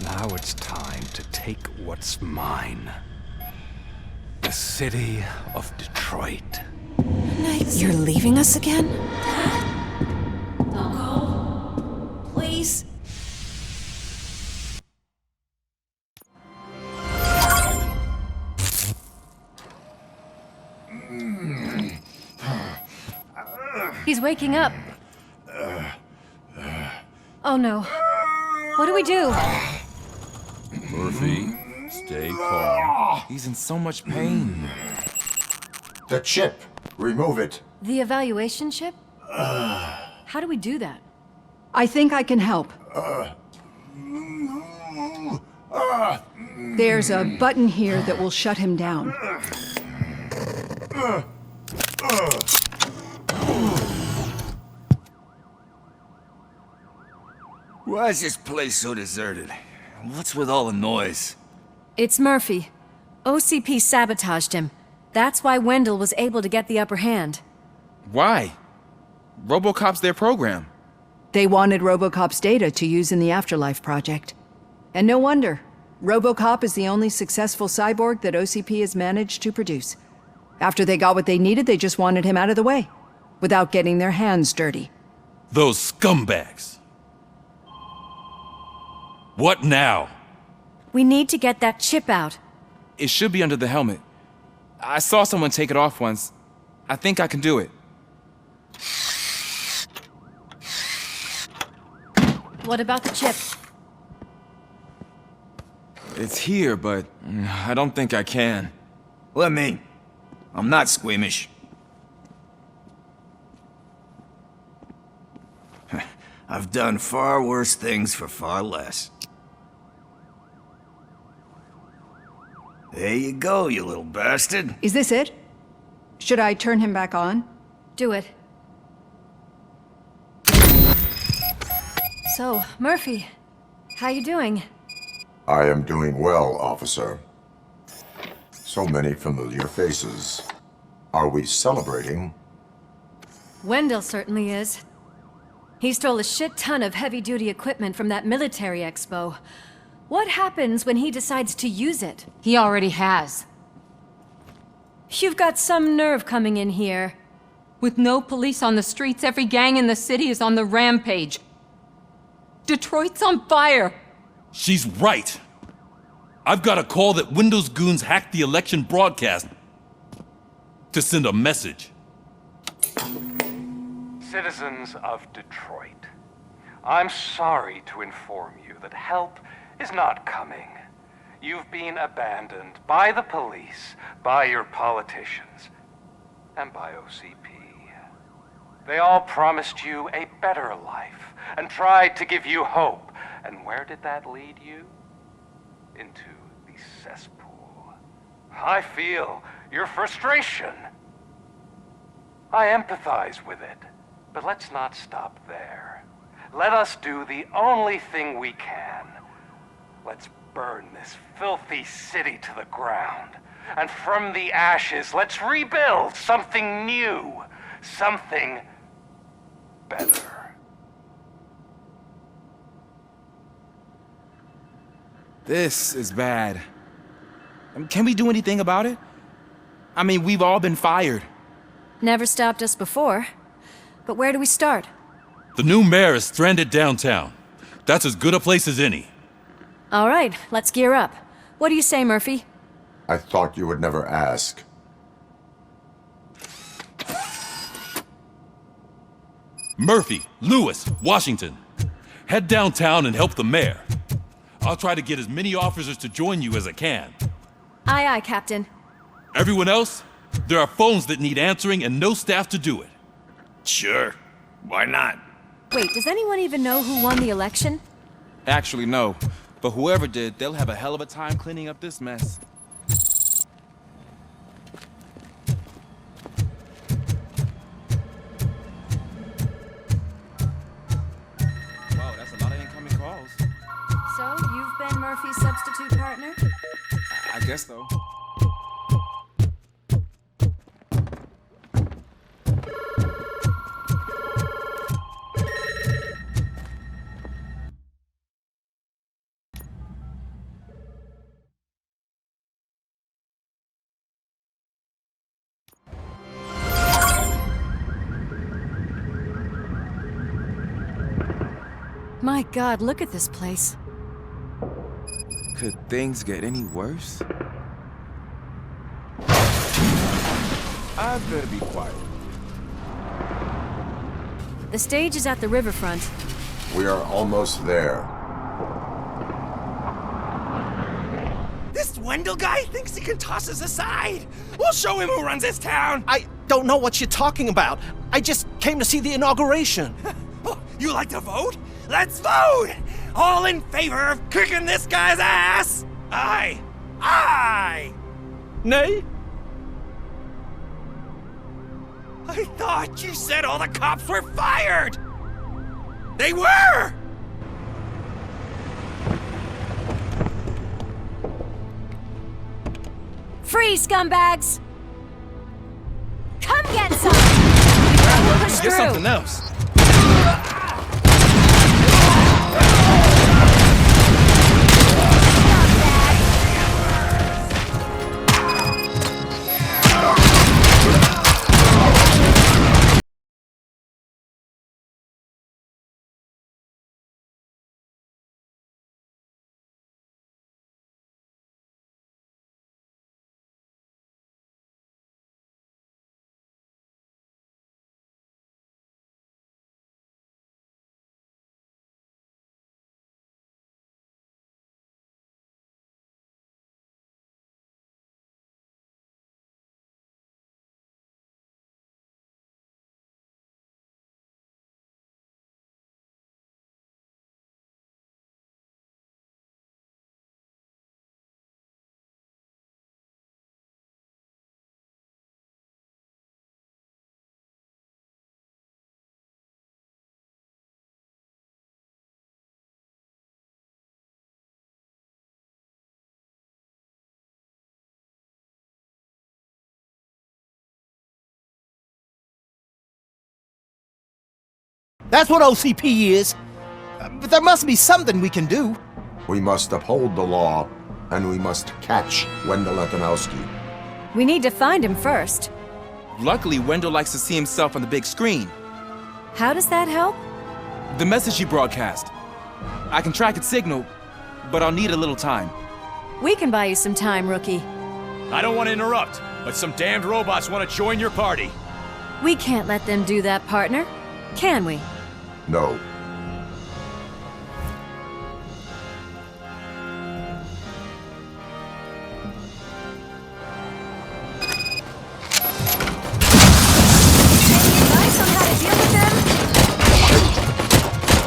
Now it's time to take what's mine. The city of Detroit. You're leaving us again? Don't go. Please. He's waking up. Oh no. What do we do? Murphy, stay calm. He's in so much pain. The chip. Remove it. The evaluation chip? How do we do that? I think I can help. There's a button here that will shut him down. Why is this place so deserted? What's with all the noise? It's Murphy. OCP sabotaged him. That's why Wendell was able to get the upper hand. Why? RoboCop's their program. They wanted RoboCop's data to use in the Afterlife project. And no wonder. RoboCop is the only successful cyborg that OCP has managed to produce. After they got what they needed, they just wanted him out of the way, without getting their hands dirty. Those scumbags. What now? We need to get that chip out. It should be under the helmet. I saw someone take it off once. I think I can do it. What about the chip? It's here, but I don't think I can. Let me. I'm not squeamish. I've done far worse things for far less. There you go, you little bastard. Is this it? Should I turn him back on? Do it. So, Murphy, how you doing? I am doing well, officer. So many familiar faces. Are we celebrating? Wendell certainly is. He stole a shit ton of heavy-duty equipment from that military expo. What happens when he decides to use it? He already has. You've got some nerve coming in here. With no police on the streets, every gang in the city is on the rampage. Detroit's on fire! She's right. I've got a call that Windows goons hacked the election broadcast to send a message. Citizens of Detroit, I'm sorry to inform you that help is not coming. You've been abandoned by the police, by your politicians, and by OCP. They all promised you a better life and tried to give you hope. And where did that lead you? Into the cesspool. I feel your frustration. I empathize with it, but let's not stop there. Let us do the only thing we can. Let's burn this filthy city to the ground. And from the ashes, let's rebuild something new. Something better. This is bad. Can we do anything about it? I mean, we've all been fired. Never stopped us before. But where do we start? The new mayor is stranded downtown. That's as good a place as any. All right, let's gear up. What do you say, Murphy? I thought you would never ask. Murphy, Lewis, Washington. Head downtown and help the mayor. I'll try to get as many officers to join you as I can. Aye, aye, Captain. Everyone else? There are phones that need answering and no staff to do it. Sure. Why not? Wait, does anyone even know who won the election? Actually, no. But whoever did, they'll have a hell of a time cleaning up this mess. Wow, that's a lot of incoming calls. So, you've been Murphy's substitute partner? I guess so. My God, look at this place. Could things get any worse? I'd better be quiet. The stage is at the riverfront. We are almost there. This Wendell guy thinks he can toss us aside. We'll show him who runs this town. I don't know what you're talking about. I just came to see the inauguration. Oh, you like to vote? Let's vote! All in favor of kicking this guy's ass? Aye! Aye! Nay? I thought you said all the cops were fired! They were! Freeze, scumbags! Come get some! We'll push Get through. something else. That's what OCP is. But there must be something we can do. We must uphold the law, and we must catch Wendell Antonowski. We need to find him first. Luckily, Wendell likes to see himself on the big screen. How does that help? The message he broadcast. I can track its signal, but I'll need a little time. We can buy you some time, rookie. I don't want to interrupt, but some damned robots want to join your party. We can't let them do that, partner. Can we? No. Advice on how to deal with them?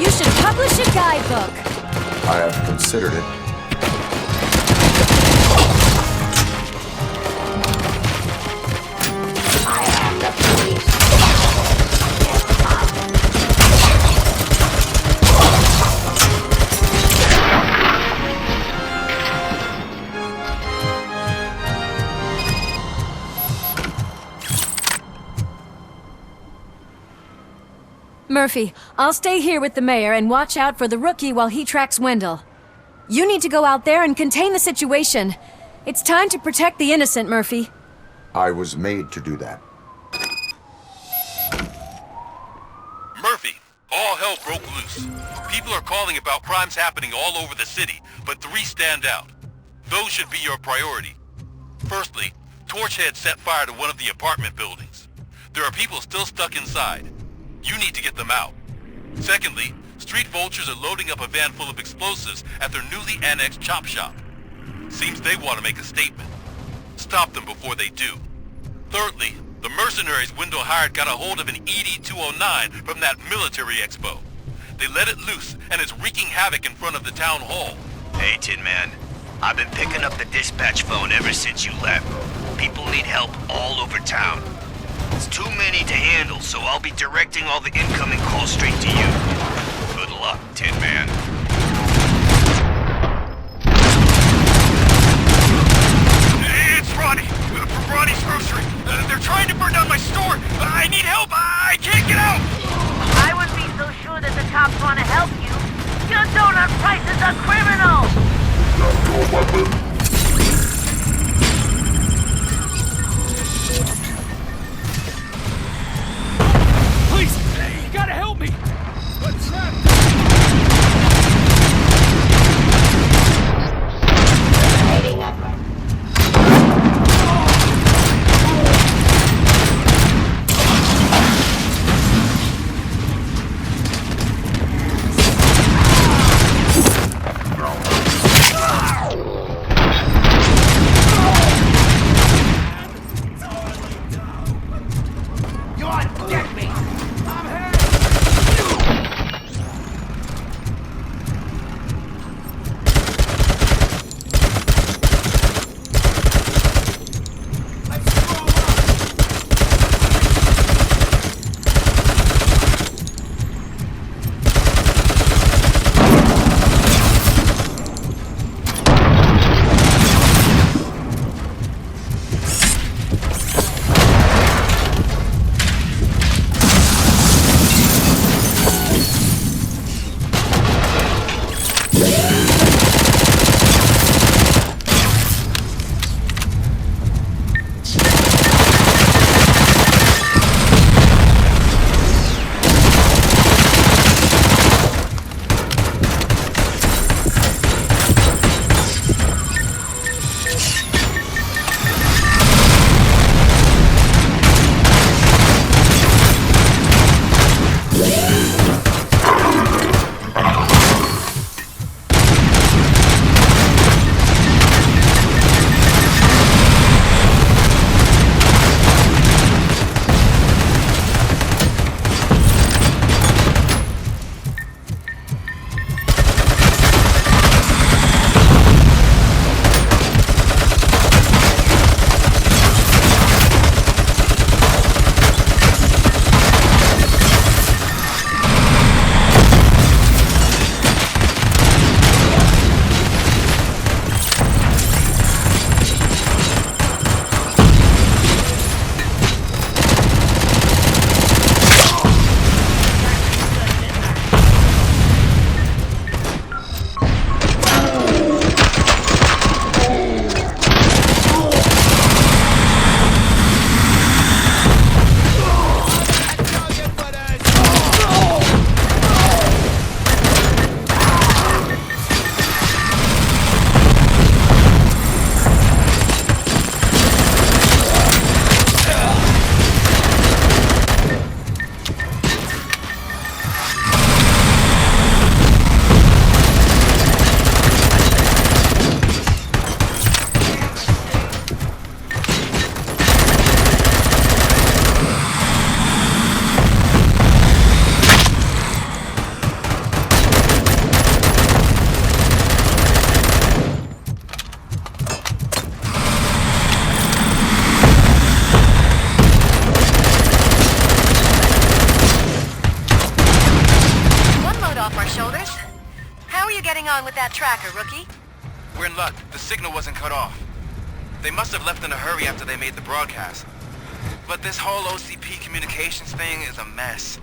You should publish a guidebook. I have considered it. Murphy, I'll stay here with the mayor and watch out for the rookie while he tracks Wendell. You need to go out there and contain the situation. It's time to protect the innocent, Murphy. I was made to do that. Murphy, all hell broke loose. People are calling about crimes happening all over the city, but 3 stand out. Those should be your priority. Firstly, Torchhead set fire to one of the apartment buildings. There are people still stuck inside. You need to get them out. Secondly, street vultures are loading up a van full of explosives at their newly annexed chop shop. Seems they want to make a statement. Stop them before they do. Thirdly, the mercenaries Wendell hired got a hold of an ED-209 from that military expo. They let it loose and it's wreaking havoc in front of the town hall. Hey, Tin Man. I've been picking up the dispatch phone ever since you left. People need help all over town. It's too many to handle, so I'll be directing all the incoming calls straight to you. Good luck, Tin Man. It's Ronnie! From Ronnie's Grocery. They're trying to burn down my store! I need help! I can't get out! I wouldn't be so sure that the cops want to help you. Your donut prices are criminal! Please, you gotta help me! What's that? on with that tracker, rookie? We're in luck. The signal wasn't cut off. They must have left in a hurry after they made the broadcast. But this whole OCP communications thing is a mess.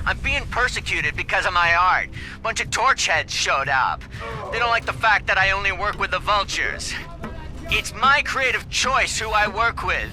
I'm being persecuted because of my art. Bunch of torch heads showed up. They don't like the fact that I only work with the vultures. It's my creative choice who I work with.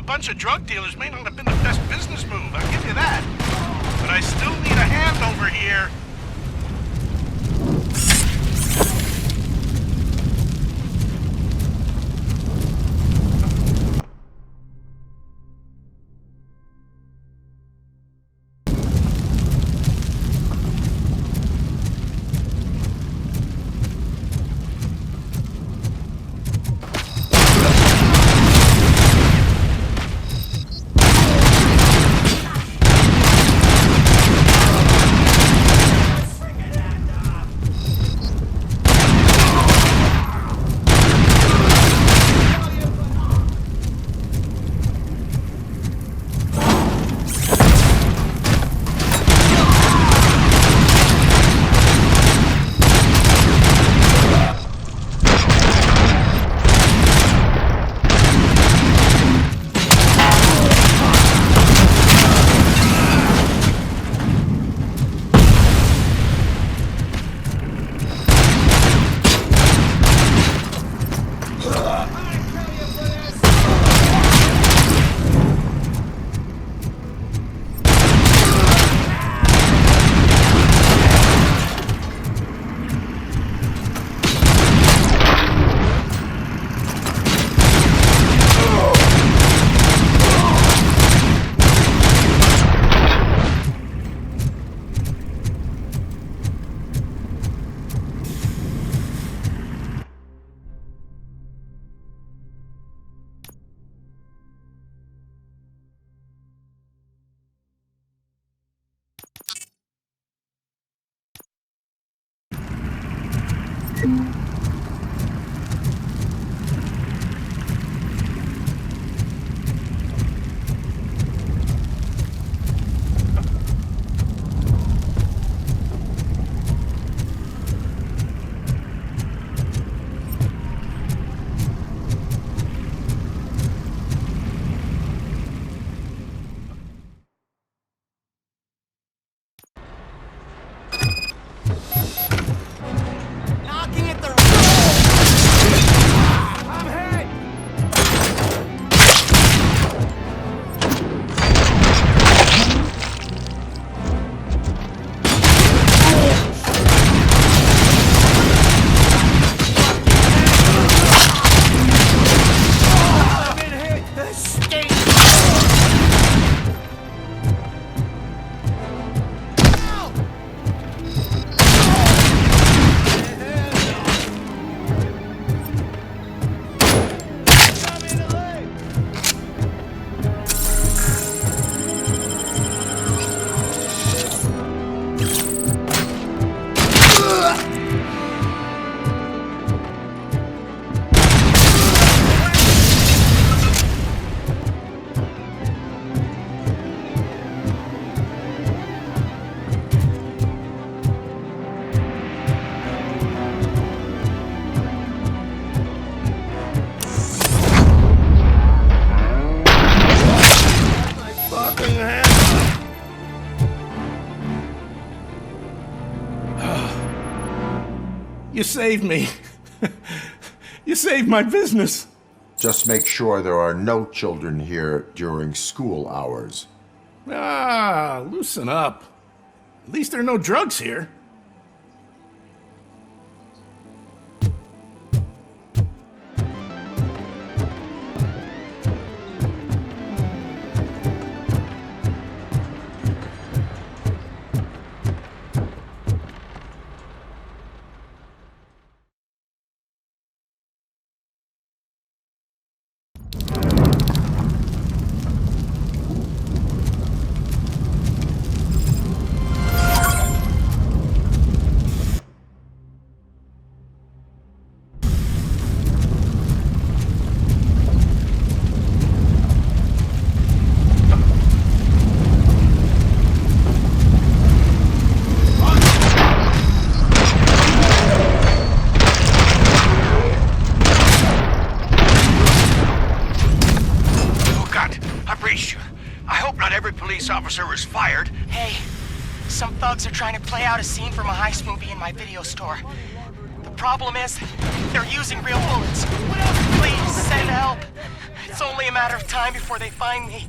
Bunch of drug dealers may not have been the best business move, I'll give you that. But I still need a hand over here. You saved me. You saved my business. Just make sure there are no children here during school hours. Ah, loosen up. At least there are no drugs here. Officer was fired. Hey, some thugs are trying to play out a scene from a heist movie in my video store. The problem is, they're using real bullets. Please, send help. It's only a matter of time before they find me.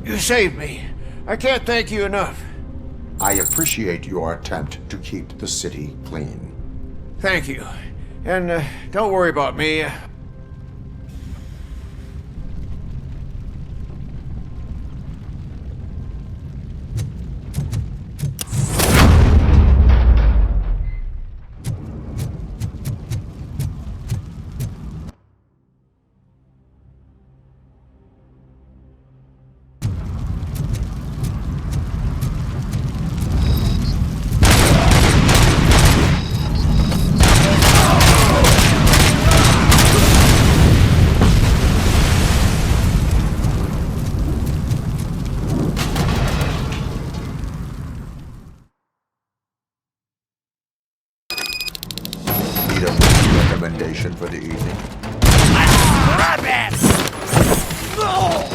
You saved me. I can't thank you enough. I appreciate your attempt to keep the city clean. Thank you. And don't worry about me. Recommendation for the evening? Rabbits! No!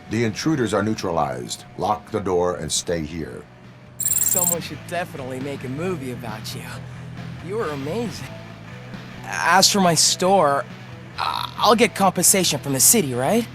The intruders are neutralized. Lock the door and stay here. Someone should definitely make a movie about you. You were amazing. As for my store, I'll get compensation from the city, right?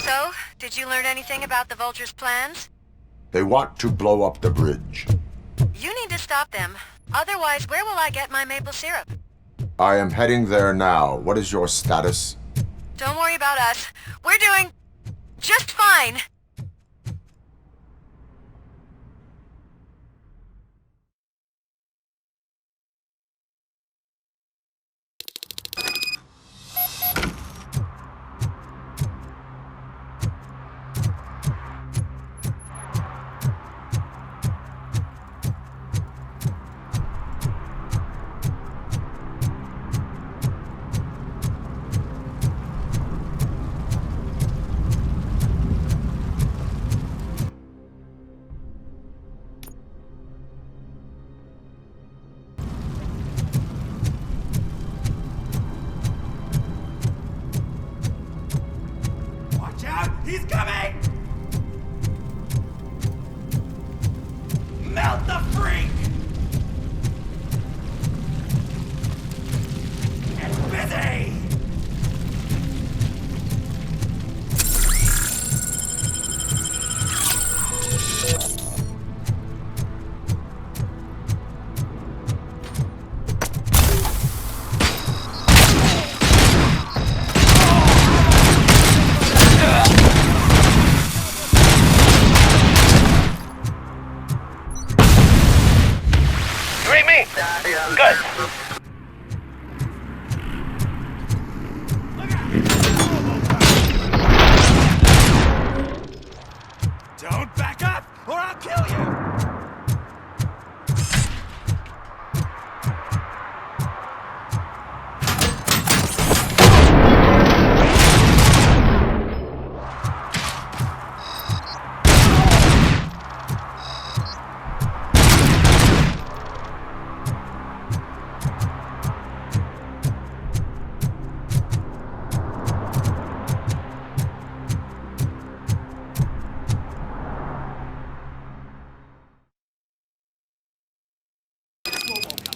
So, did you learn anything about the Vulture's plans? They want to blow up the bridge. You need to stop them. Otherwise, where will I get my maple syrup? I am heading there now. What is your status? Don't worry about us. We're doing just fine. Good. Don't back up, or I'll kill you!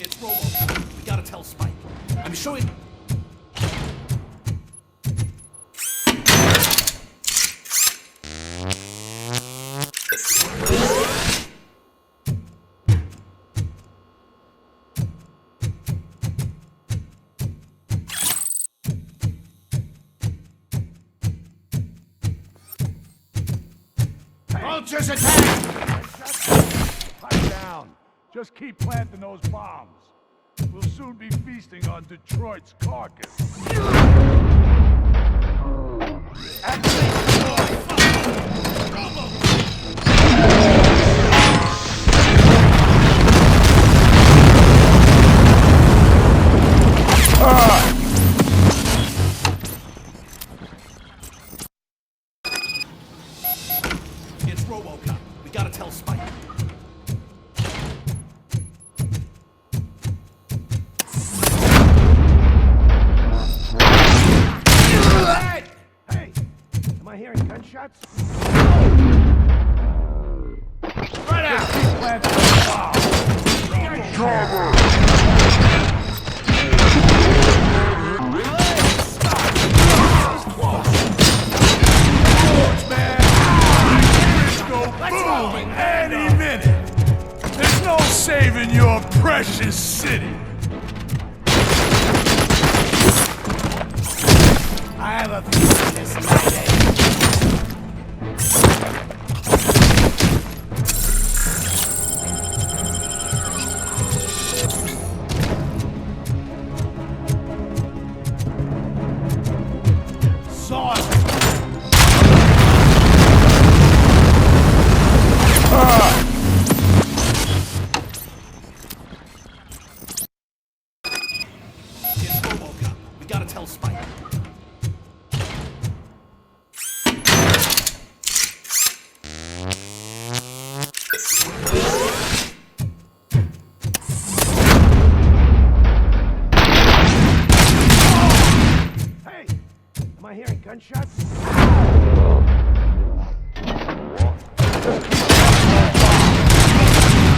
It's RoboCop. We gotta tell Spike. I'm sure he... Vultures attack! Pipe down. Just keep planting those bombs. We'll soon be feasting on Detroit's carcass. It's RoboCop. We gotta tell Spike. Hey! Am I hearing gunshots? Right out! Just keep planting those bombs. Trouble! Boom! Any minute! There's no saving your precious city! I have a feeling this might end. Sauce! It's RoboCop. We gotta tell Spike. Hey! Am I hearing gunshots?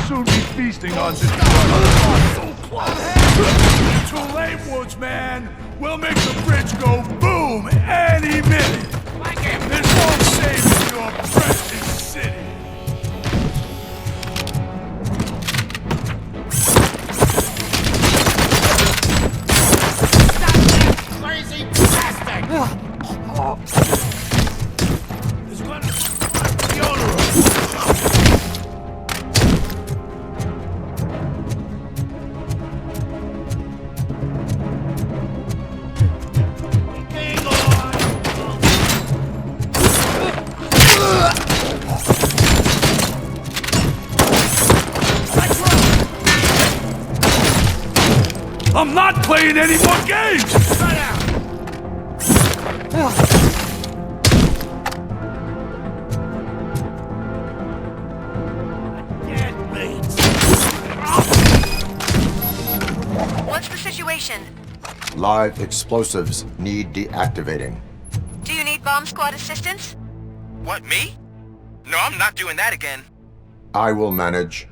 Soon be feasting on Detroit. Too late, Woodsman. We'll make the bridge go boom any minute. There's no saving your precious city. Crazy bastard! It's gonna the owner. I'm not playing any more games! Shut out! What's the situation? Live explosives need deactivating. Do you need bomb squad assistance? What, me? No, I'm not doing that again. I will manage.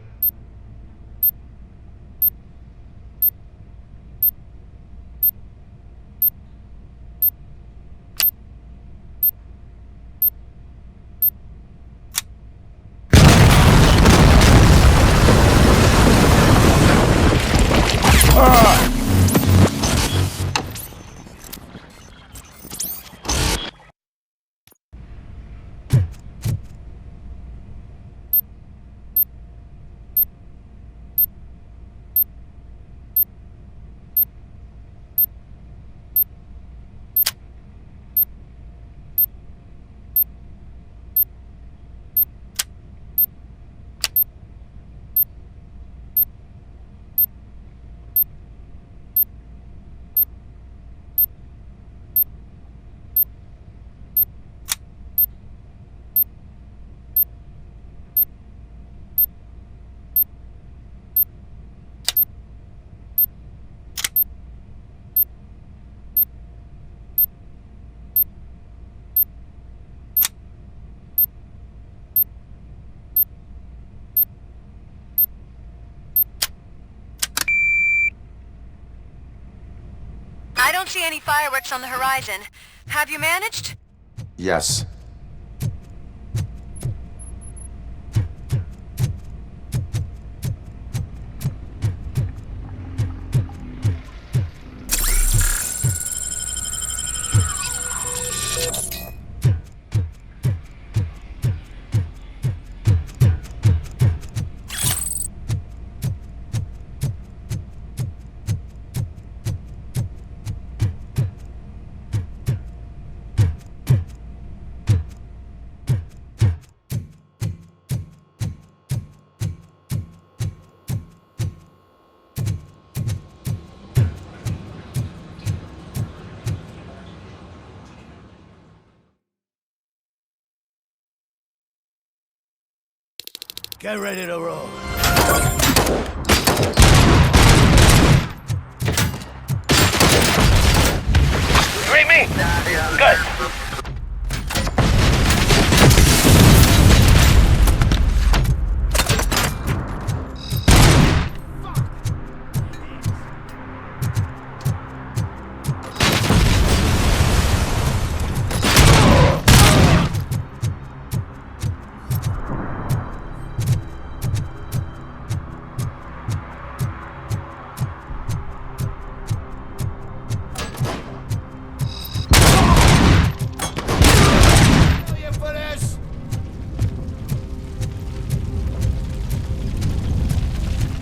don't see any fireworks on the horizon. Have you managed? Yes. Get ready to roll. You read me? Good.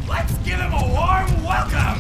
Let's give him a warm welcome!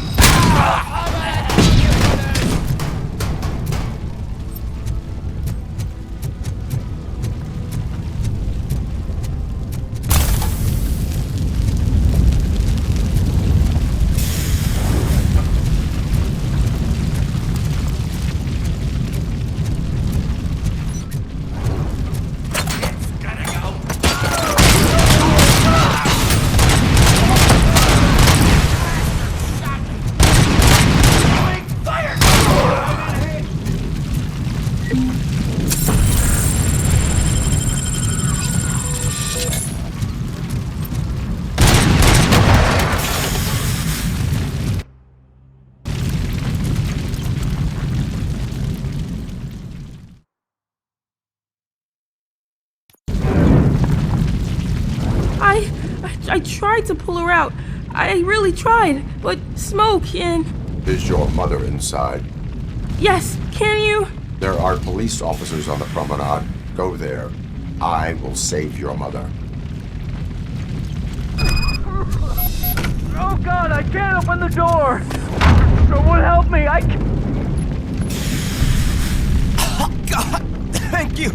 I tried to pull her out. I really tried, but smoke and... Is your mother inside? Yes, can you? There are police officers on the promenade. Go there. I will save your mother. Oh God, I can't open the door! Someone help me, I can't... Oh God, thank you!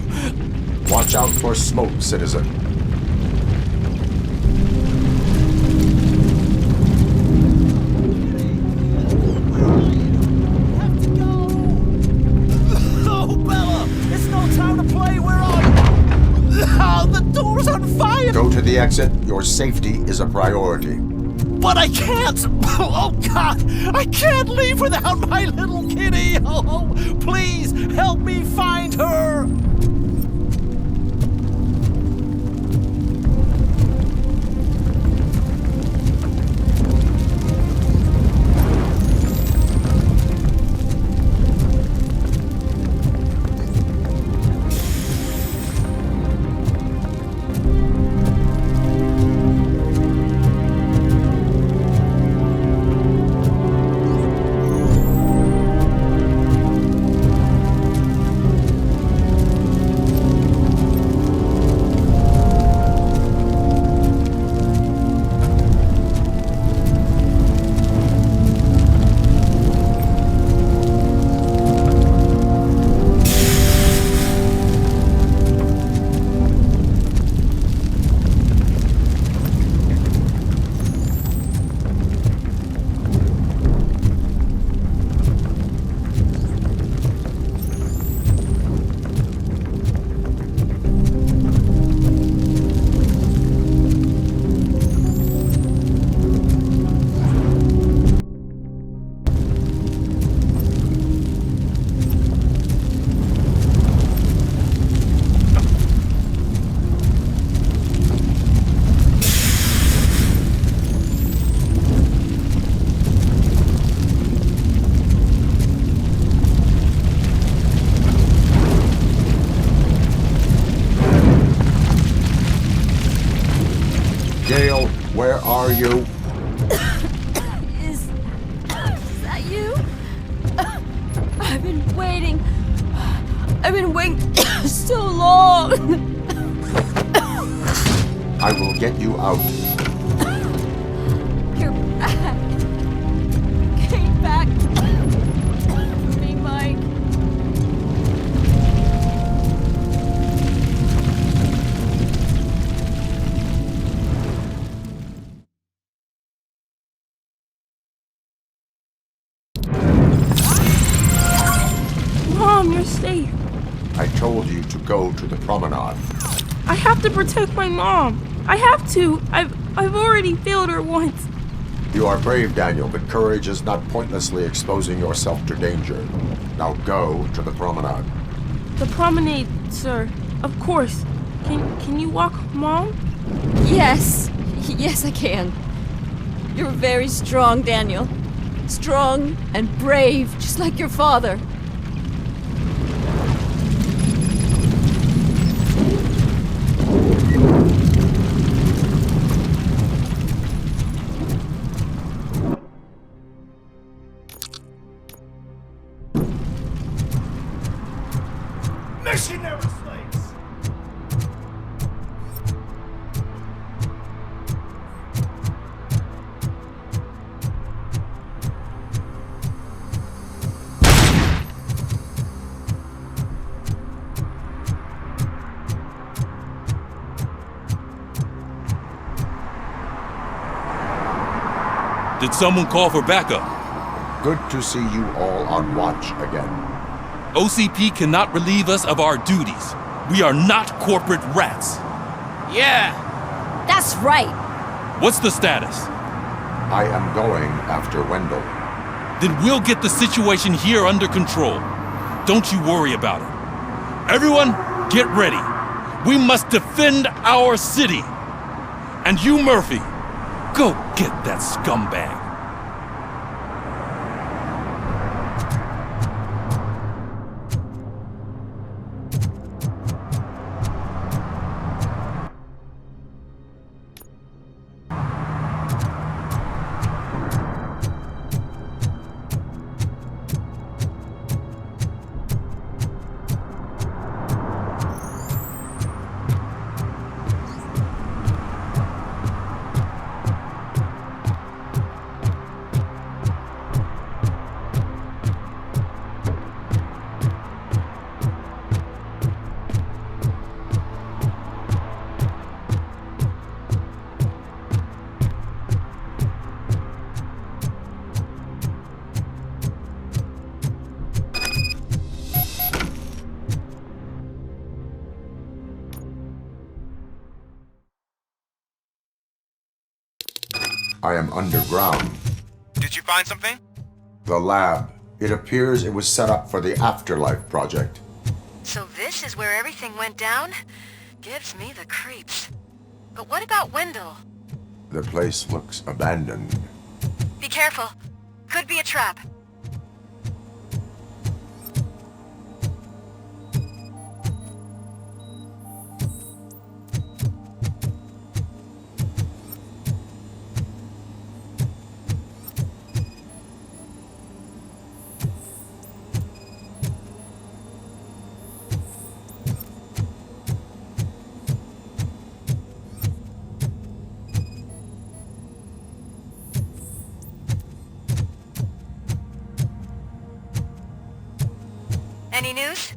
Watch out for smoke, citizen. Oh, Bella! It's no time to play, where are you? Oh, the door's on fire! Go to the exit. Your safety is a priority. But I can't! Oh, God! I can't leave without my little kitty! Oh, please, help me find her! are you? Is that you? I've been waiting. I've been waiting so long. I will get you out. You're back. Came back for me, Mike. Mom, you're safe. I told you to go to the promenade. I have to protect my mom. I have to. I've already failed her once. You are brave, Daniel, but courage is not pointlessly exposing yourself to danger. Now go to the promenade. The promenade, sir. Of course. Can you walk, Mom? Yes. Yes, I can. You're very strong, Daniel. Strong and brave, just like your father. Missionary slaves! Did someone call for backup? Good to see you all on watch again. OCP cannot relieve us of our duties. We are not corporate rats. Yeah! That's right! What's the status? I am going after Wendell. Then we'll get the situation here under control. Don't you worry about it. Everyone, get ready. We must defend our city. And you, Murphy, go get that scumbag. I am underground. Did you find something? The lab. It appears it was set up for the Afterlife project. So this is where everything went down? Gives me the creeps. But what about Wendell? The place looks abandoned. Be careful. Could be a trap. Any news?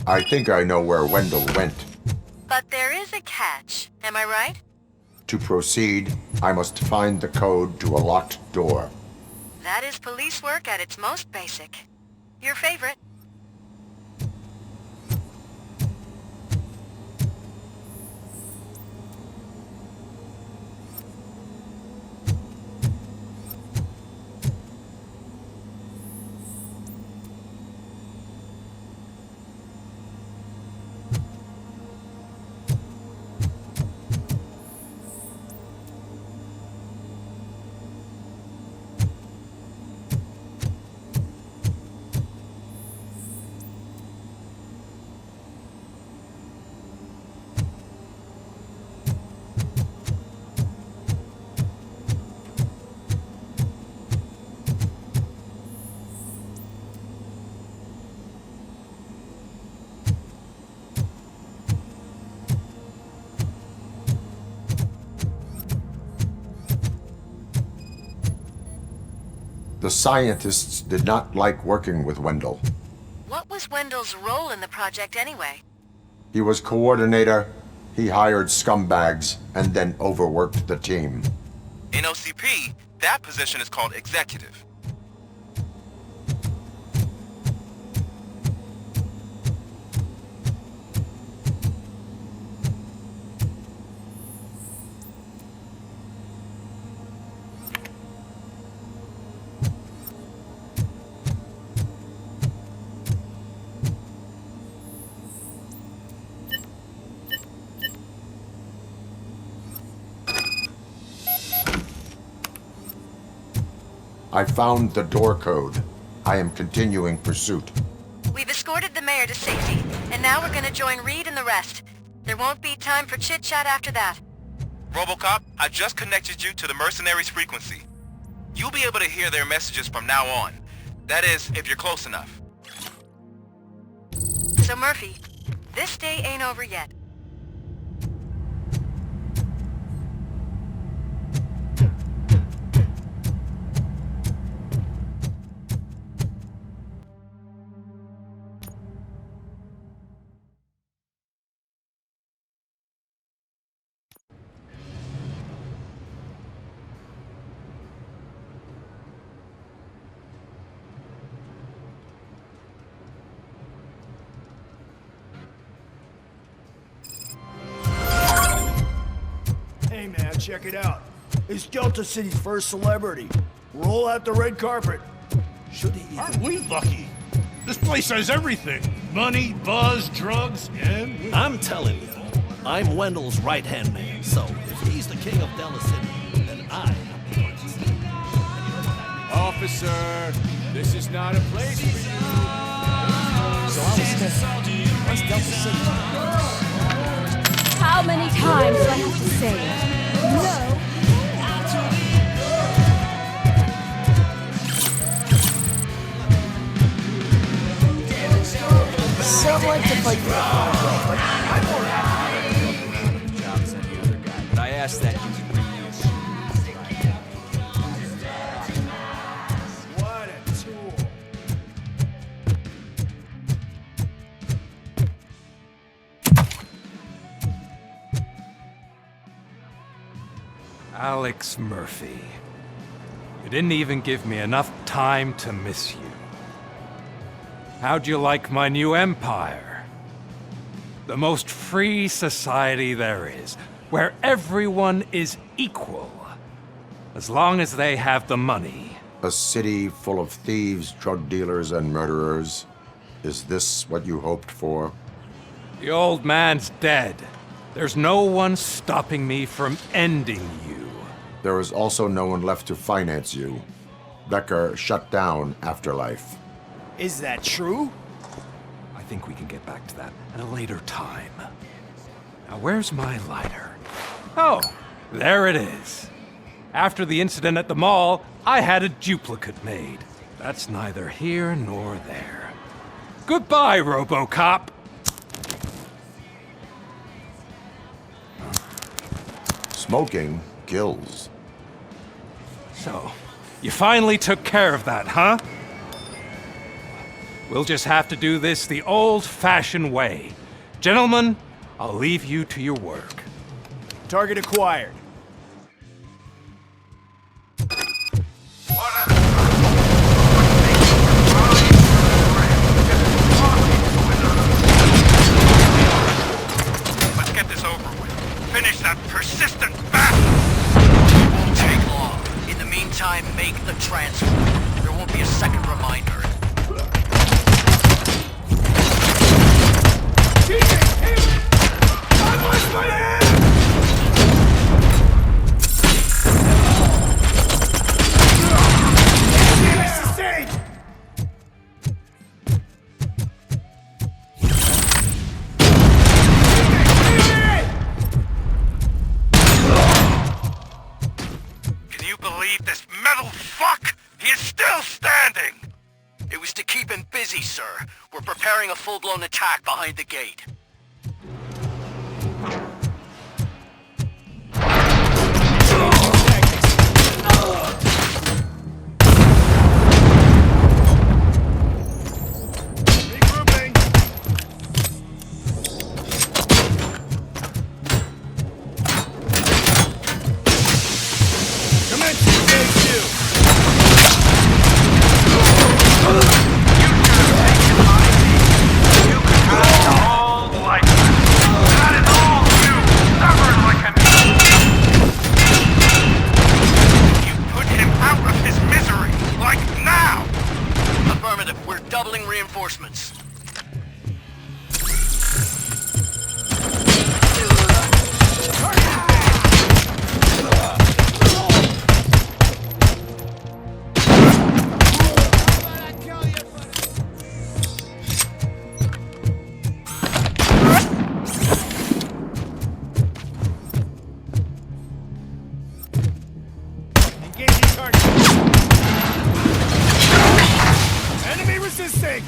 I think I know where Wendell went. But there is a catch. Am I right? To proceed, I must find the code to a locked door. That is police work at its most basic. Your favorite. The scientists did not like working with Wendell. What was Wendell's role in the project anyway? He was coordinator, he hired scumbags, and then overworked the team. In OCP, that position is called executive. I found the door code. I am continuing pursuit. We've escorted the mayor to safety, and now we're gonna join Reed and the rest. There won't be time for chit-chat after that. RoboCop, I just connected you to the mercenaries' frequency. You'll be able to hear their messages from now on. That is, if you're close enough. So Murphy, this day ain't over yet. Hey man, check it out. It's Delta City's first celebrity. Roll out the red carpet. Aren't we lucky? This place has everything. Money, buzz, drugs, and... I'm telling you, I'm Wendell's right-hand man, so if he's the king of Delta City, then I am the artist. Officer, this is not a place for you. So I was thinking, what's Delta City? How many times do I have to say it? No. Some like to fight for the contract, but I'm more happy Better job than the other guy, but I asked that you to bring me a suit. What a tool. Alex Murphy. You didn't even give me enough time to miss you. How'd you like my new empire? The most free society there is, where everyone is equal, as long as they have the money. A city full of thieves, drug dealers, and murderers. Is this what you hoped for? The old man's dead. There's no one stopping me from ending you. There is also no one left to finance you. Becker shut down Afterlife. Is that true? I think we can get back to that at a later time. Now, where's my lighter? Oh, there it is. After the incident at the mall, I had a duplicate made. That's neither here nor there. Goodbye, RoboCop! Smoking kills. So, you finally took care of that, huh? We'll just have to do this the old-fashioned way. Gentlemen, I'll leave you to your work. Target acquired. Let's get this over with. Finish that persistent bastard! It won't take long. In the meantime, make the transfer. There won't be a second reminder. Can you believe this metal fuck? He is still standing! It was to keep him busy, sir. We're preparing a full-blown attack behind the gate. reinforcements. Engaging target. Enemy resisting.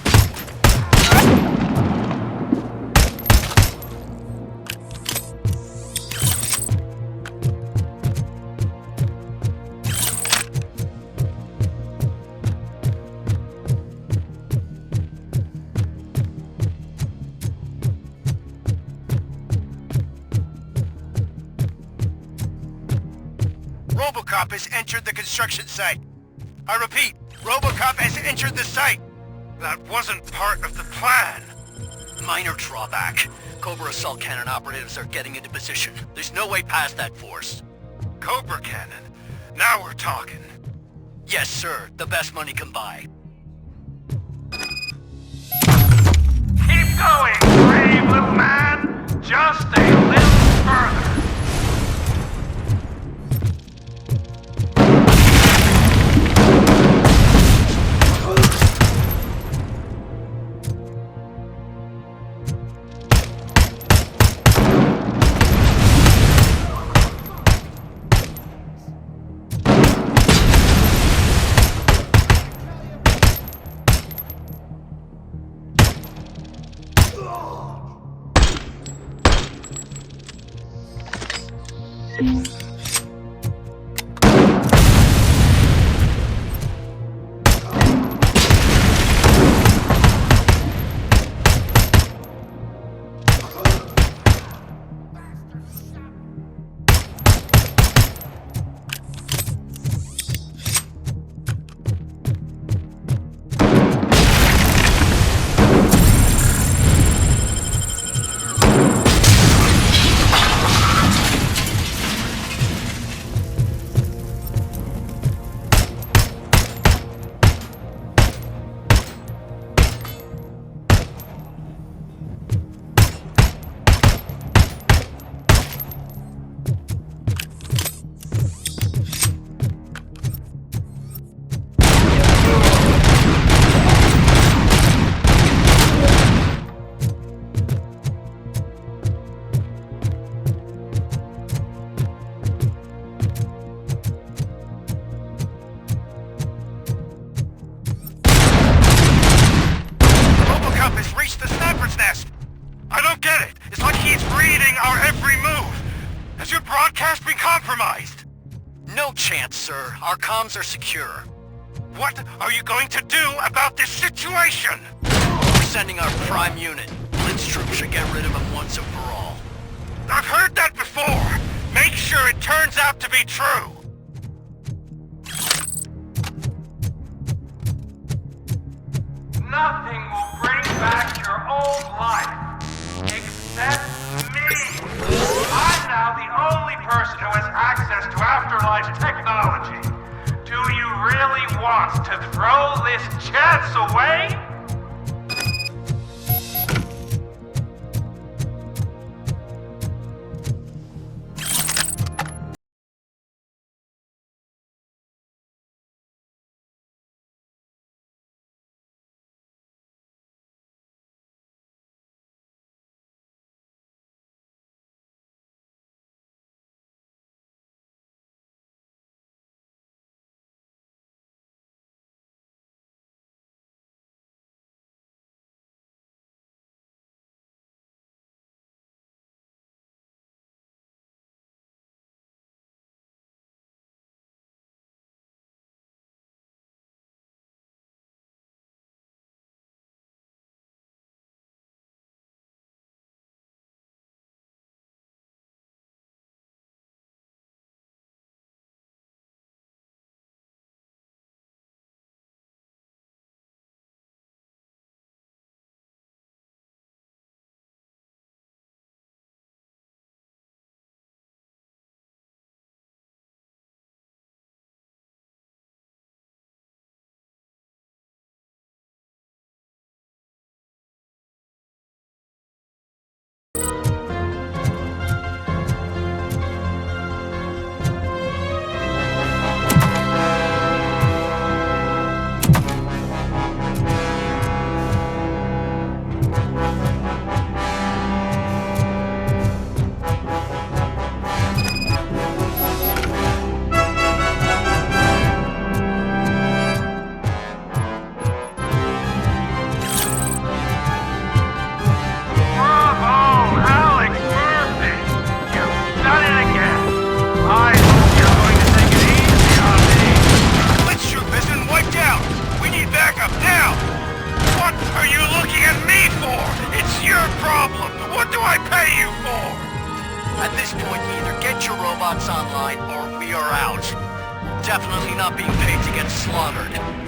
RoboCop has entered the construction site. I repeat, RoboCop has entered the site. That wasn't part of the plan. Minor drawback. Cobra assault cannon operatives are getting into position. There's no way past that force. Cobra cannon? Now we're talking. Yes, sir. The best money can buy. Keep going, brave little man. Just a little further. Has your broadcast been compromised? No chance, sir. Our comms are secure. What are you going to do about this situation? We're sending our prime unit. Blitz troop should get rid of him once and for all. I've heard that before. Make sure it turns out to be true. Nothing will bring back your old life, except me. I'm now the only person who has access to afterlife technology. Do you really want to throw this chance away? do I pay you for? At this point, either get your robots online or we are out. Definitely not being paid to get slaughtered.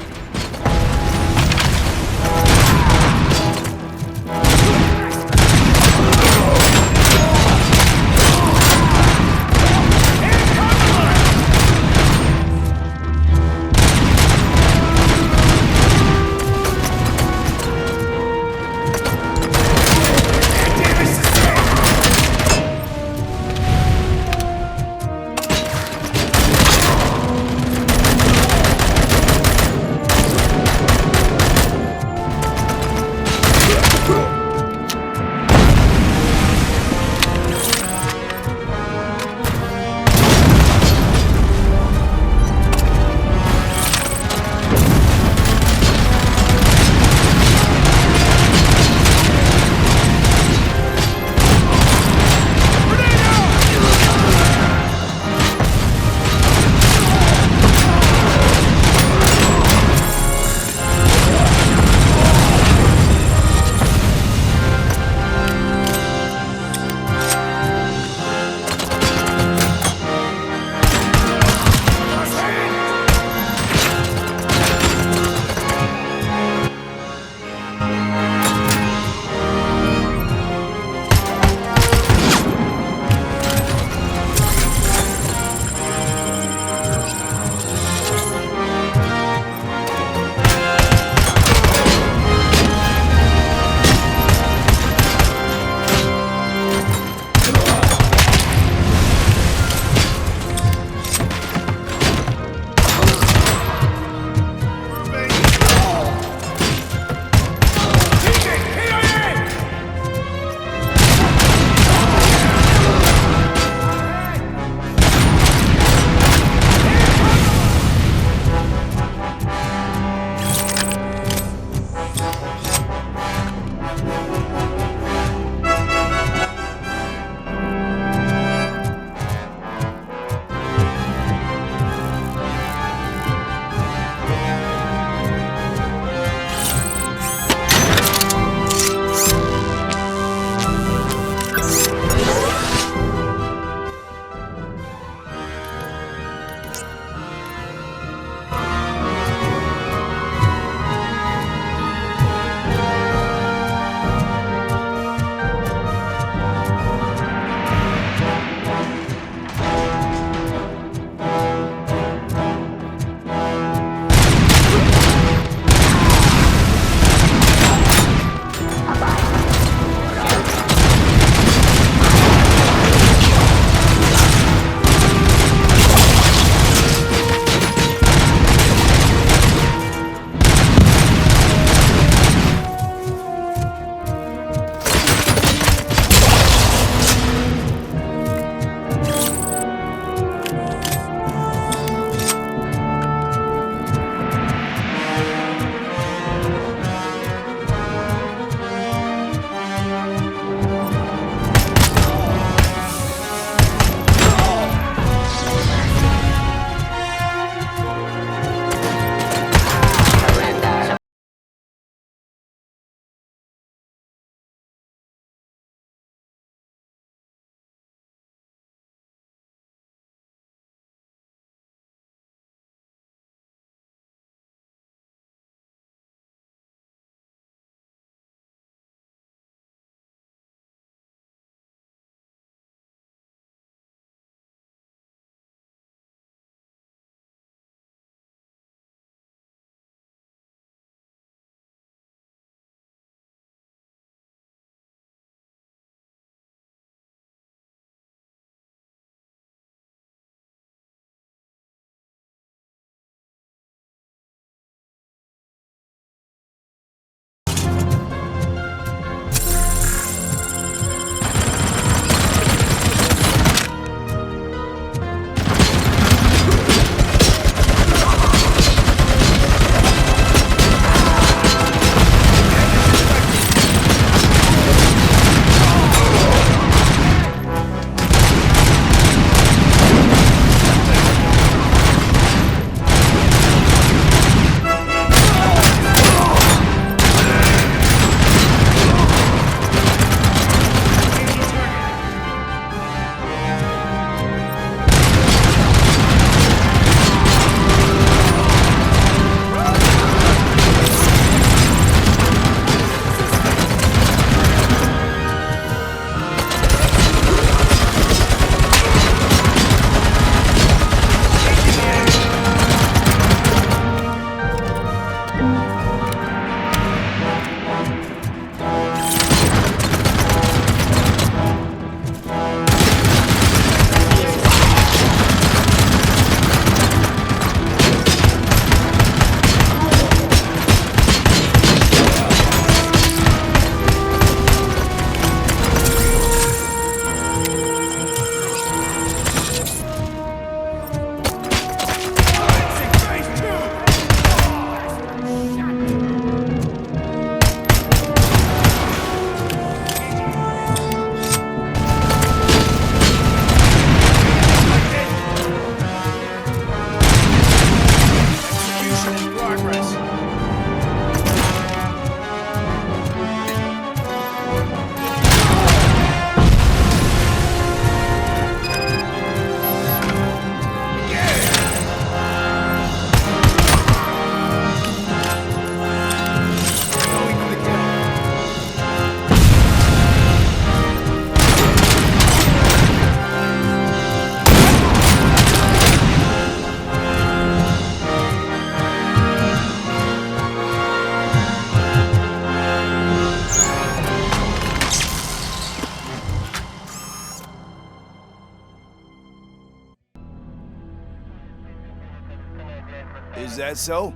that so?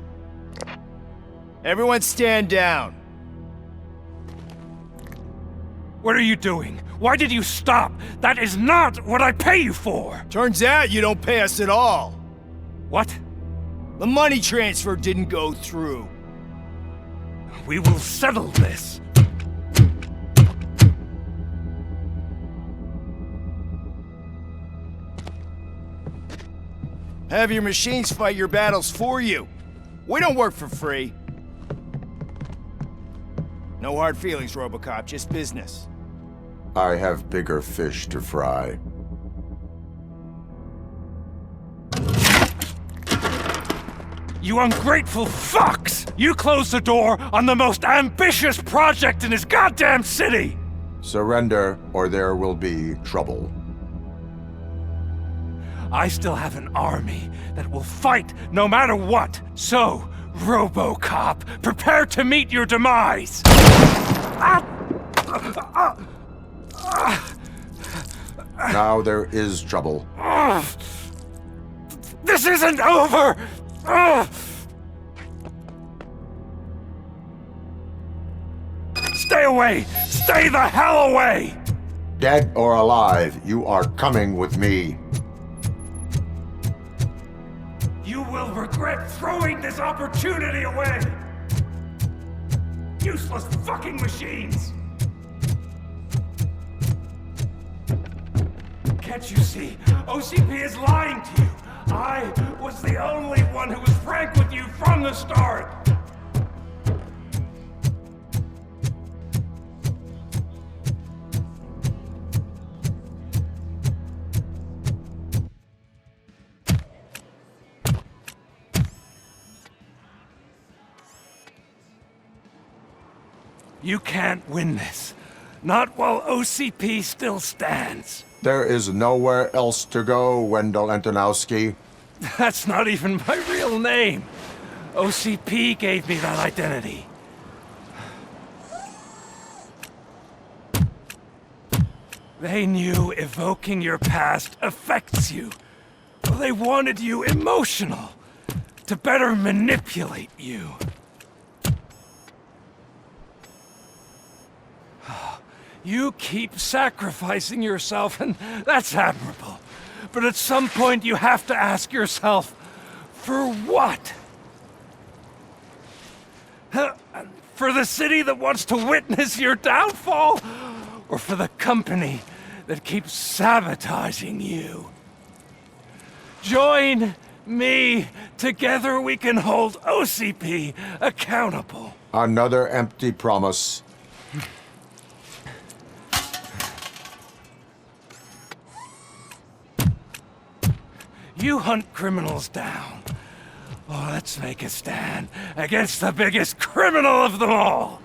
Everyone stand down. What are you doing? Why did you stop? That is not what I pay you for! Turns out you don't pay us at all. What? The money transfer didn't go through. We will settle this. Have your machines fight your battles for you. We don't work for free. No hard feelings, RoboCop, just business. I have bigger fish to fry. You ungrateful fucks! You closed the door on the most ambitious project in this goddamn city! Surrender, or there will be trouble. I still have an army that will fight no matter what. So, RoboCop, prepare to meet your demise! Now there is trouble. This isn't over! Stay away! Stay the hell away! Dead or alive, you are coming with me. You will regret throwing this opportunity away! Useless fucking machines! Can't you see? OCP is lying to you! I was the only one who was frank with you from the start! You can't win this. Not while OCP still stands. There is nowhere else to go, Wendell Antonowski. That's not even my real name. OCP gave me that identity. They knew evoking your past affects you. They wanted you emotional, to better manipulate you. You keep sacrificing yourself, and that's admirable. But at some point you have to ask yourself, for what? For the city that wants to witness your downfall? Or for the company that keeps sabotaging you? Join me. Together we can hold OCP accountable. Another empty promise. You hunt criminals down. Oh, let's make a stand against the biggest criminal of them all.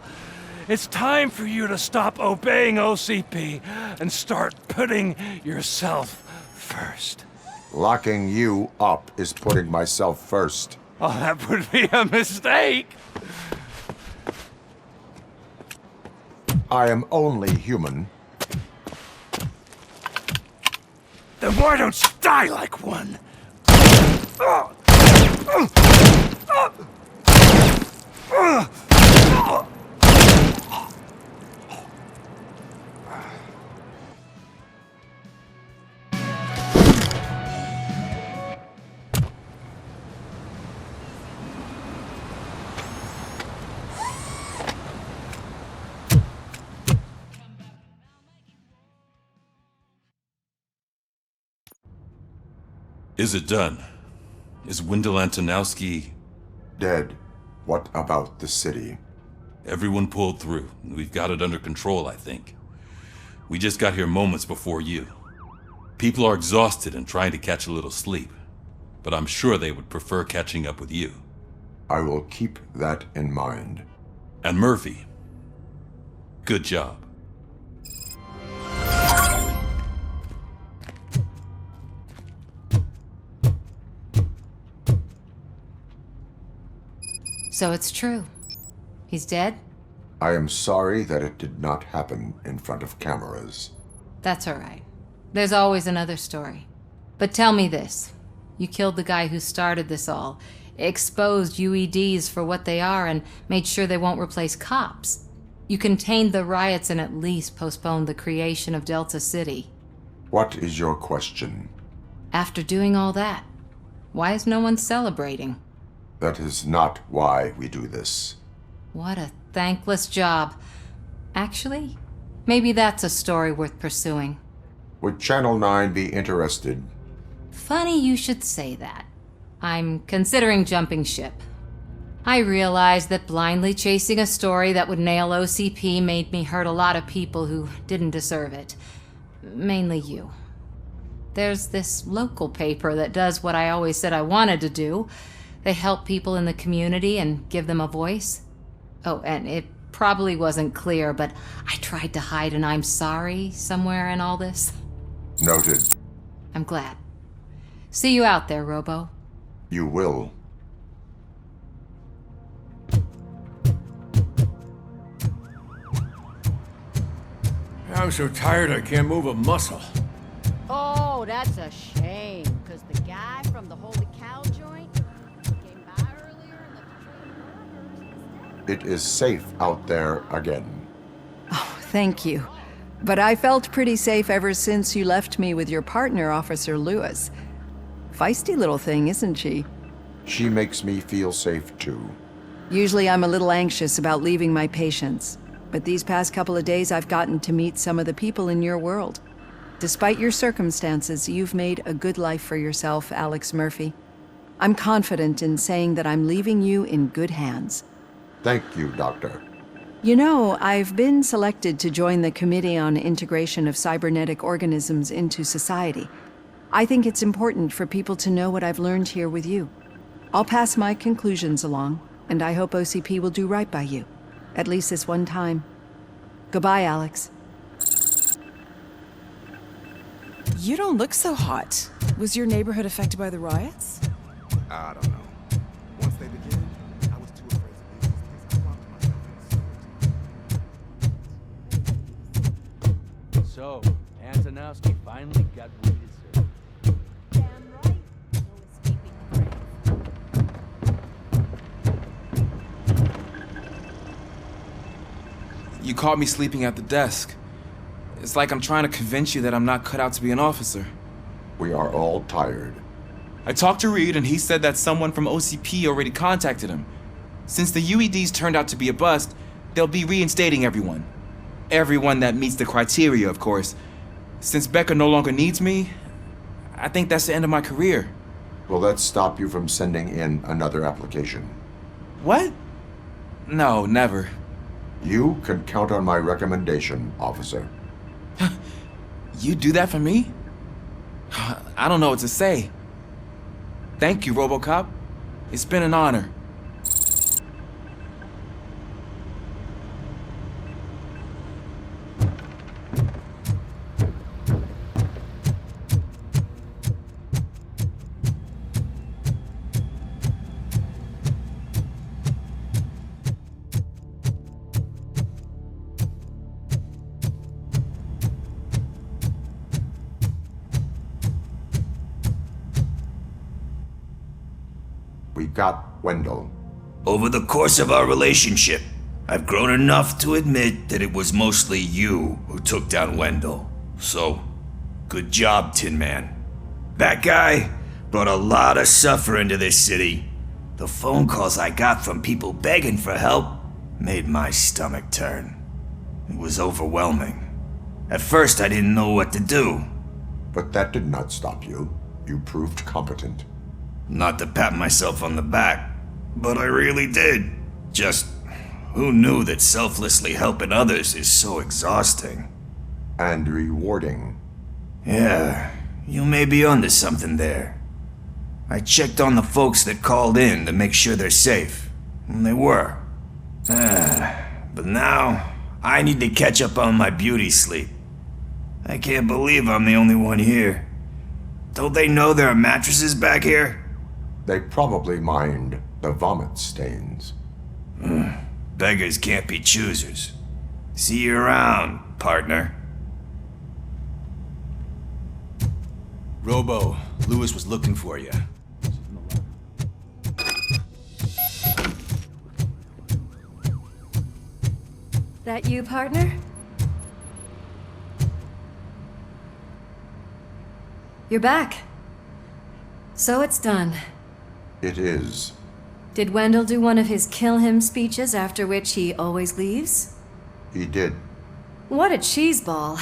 It's time for you to stop obeying OCP and start putting yourself first. Locking you up is putting myself first. Oh, that would be a mistake. I am only human. Then why don't you die like one? Is it done? Is Wendell Antonowski... dead? What about the city? Everyone pulled through. We've got it under control, I think. We just got here moments before you. People are exhausted and trying to catch a little sleep. But I'm sure they would prefer catching up with you. I will keep that in mind. And Murphy, good job. So it's true. He's dead? I am sorry that it did not happen in front of cameras. That's all right. There's always another story. But tell me this. You killed the guy who started this all. exposed UEDs for what they are and made sure they won't replace cops. You contained the riots and at least postponed the creation of Delta City. What is your question? After doing all that, why is no one celebrating? That is not why we do this. What a thankless job. Actually, maybe that's a story worth pursuing. Would Channel 9 be interested? Funny you should say that. I'm considering jumping ship. I realized that blindly chasing a story that would nail OCP made me hurt a lot of people who didn't deserve it. Mainly you. There's this local paper that does what I always said I wanted to do. They help people in the community and give them a voice. Oh, and it probably wasn't clear, but I tried to hide an I'm sorry somewhere in all this. Noted. I'm glad. See you out there, Robo. You will. I'm so tired I can't move a muscle. Oh, that's a shame, because the guy from the Holy Cow joint came by earlier and It is safe out there again. Oh, thank you. But I felt pretty safe ever since you left me with your partner, Officer Lewis. Feisty little thing, isn't she? She makes me feel safe too. Usually I'm a little anxious about leaving my patients, but these past couple of days I've gotten to meet some of the people in your world. Despite your circumstances, you've made a good life for yourself, Alex Murphy. I'm confident in saying that I'm leaving you in good hands. Thank you, Doctor. You know, I've been selected to join the Committee on Integration of Cybernetic Organisms into Society. I think it's important for people to know what I've learned here with you. I'll pass my conclusions along, and I hope OCP will do right by you. At least this one time. Goodbye, Alex. You don't look so hot. Was your neighborhood affected by the riots? I don't know. Once they begin, I was too afraid to leave this place. I locked myself in. So, Antonowski finally got what he deserved. You caught me sleeping at the desk. It's like I'm trying to convince you that I'm not cut out to be an officer. We are all tired. I talked to Reed and he said that someone from OCP already contacted him. Since the UEDs turned out to be a bust, they'll be reinstating everyone. Everyone that meets the criteria, of course. Since Becca no longer needs me, I think that's the end of my career. Will that stop you from sending in another application? What? No, never. You can count on my recommendation, officer. You do that for me? I don't know what to say. Thank you, RoboCop. It's been an honor. We got Wendell. Over the course of our relationship, I've grown enough to admit that it was mostly you who took down Wendell. So, good job, Tin Man. That guy brought a lot of suffering to this city. The phone calls I got from people begging for help made my stomach turn. It was overwhelming. At first, I didn't know what to do. But that did not stop you. You proved competent. Not to pat myself on the back, but I really did. Just, who knew that selflessly helping others is so exhausting? And rewarding. Yeah, you may be onto something there. I checked on the folks that called in to make sure they're safe, and they were. But now, I need to catch up on my beauty sleep. I can't believe I'm the only one here. Don't they know there are mattresses back here? They probably mind the vomit stains. Beggars can't be choosers. See you around, partner. Robo, Lewis was looking for you. That you, partner? You're back. So it's done. It is. Did Wendell do one of his kill him speeches after which he always leaves? He did. What a cheeseball.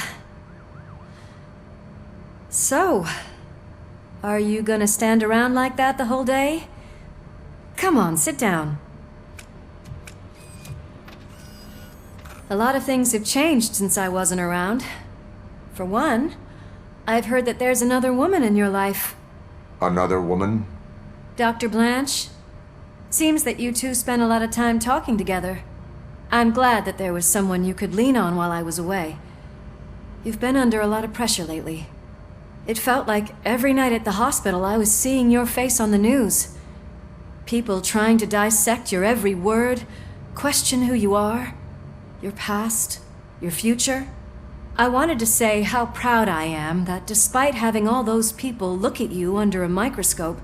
So, are you gonna stand around like that the whole day? Come on, sit down. A lot of things have changed since I wasn't around. For one, I've heard that there's another woman in your life. Another woman? Dr. Blanche? Seems that you two spent a lot of time talking together. I'm glad that there was someone you could lean on while I was away. You've been under a lot of pressure lately. It felt like every night at the hospital I was seeing your face on the news. People trying to dissect your every word, question who you are, your past, your future. I wanted to say how proud I am that despite having all those people look at you under a microscope,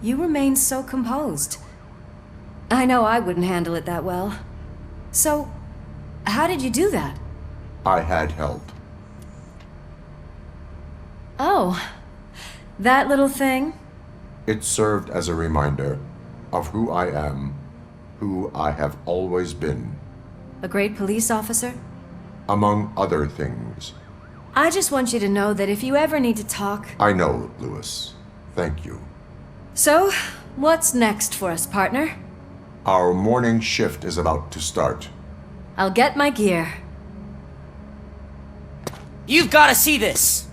you remain so composed. I know I wouldn't handle it that well. So, how did you do that? I had help. Oh, that little thing? It served as a reminder of who I am, who I have always been. A great police officer? Among other things. I just want you to know that if you ever need to talk... I know, Lewis. Thank you. So, what's next for us, partner? Our morning shift is about to start. I'll get my gear. You've got to see this!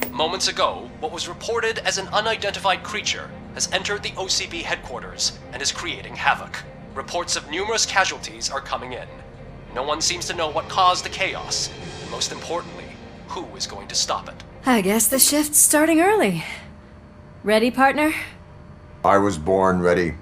Moments ago, what was reported as an unidentified creature has entered the OCP headquarters and is creating havoc. Reports of numerous casualties are coming in. No one seems to know what caused the chaos, and most importantly, who is going to stop it. I guess the shift's starting early. Ready, partner? I was born ready.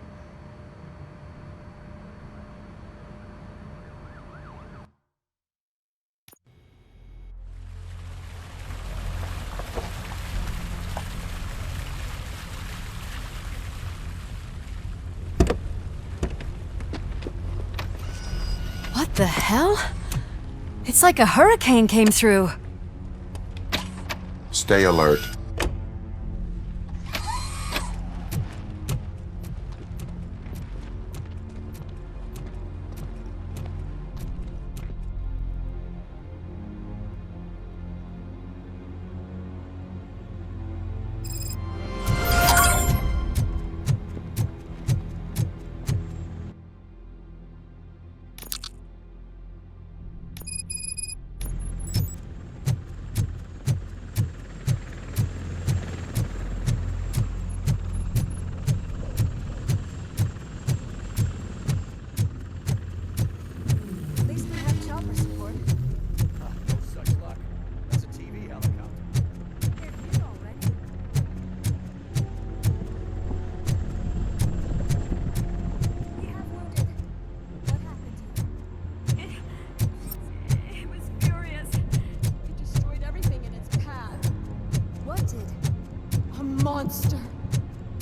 What the hell? It's like a hurricane came through. Stay alert.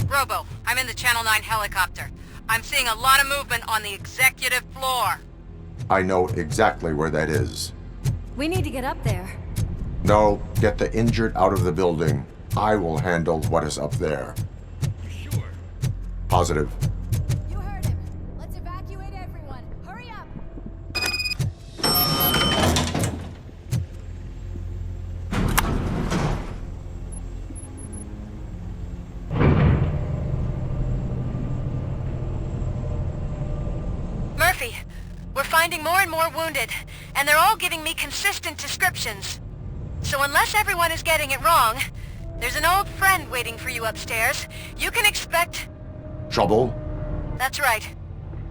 Robo, I'm in the Channel 9 helicopter. I'm seeing a lot of movement on the executive floor. I know exactly where that is. We need to get up there. No, get the injured out of the building. I will handle what is up there. Sure. Positive. You heard him. Let's evacuate everyone. Hurry up! Murphy, we're finding more and more wounded, and they're all giving me consistent descriptions. So unless everyone is getting it wrong, there's an old friend waiting for you upstairs. You can expect... Trouble? That's right.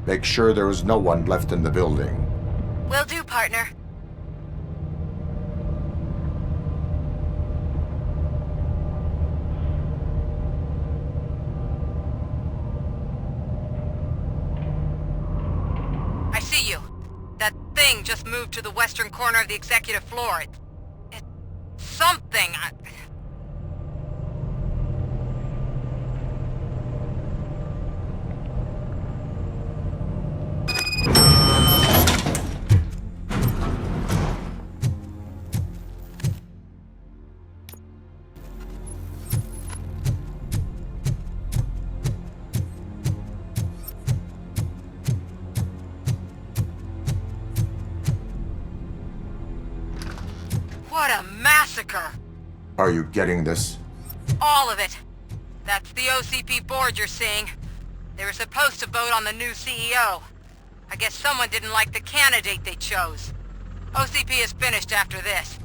Make sure there is no one left in the building. Will do, partner. I see you. That thing just moved to the western corner of the executive floor. It's something. What a massacre! Are you getting this? All of it. That's the OCP board you're seeing. They were supposed to vote on the new CEO. I guess someone didn't like the candidate they chose. OCP is finished after this.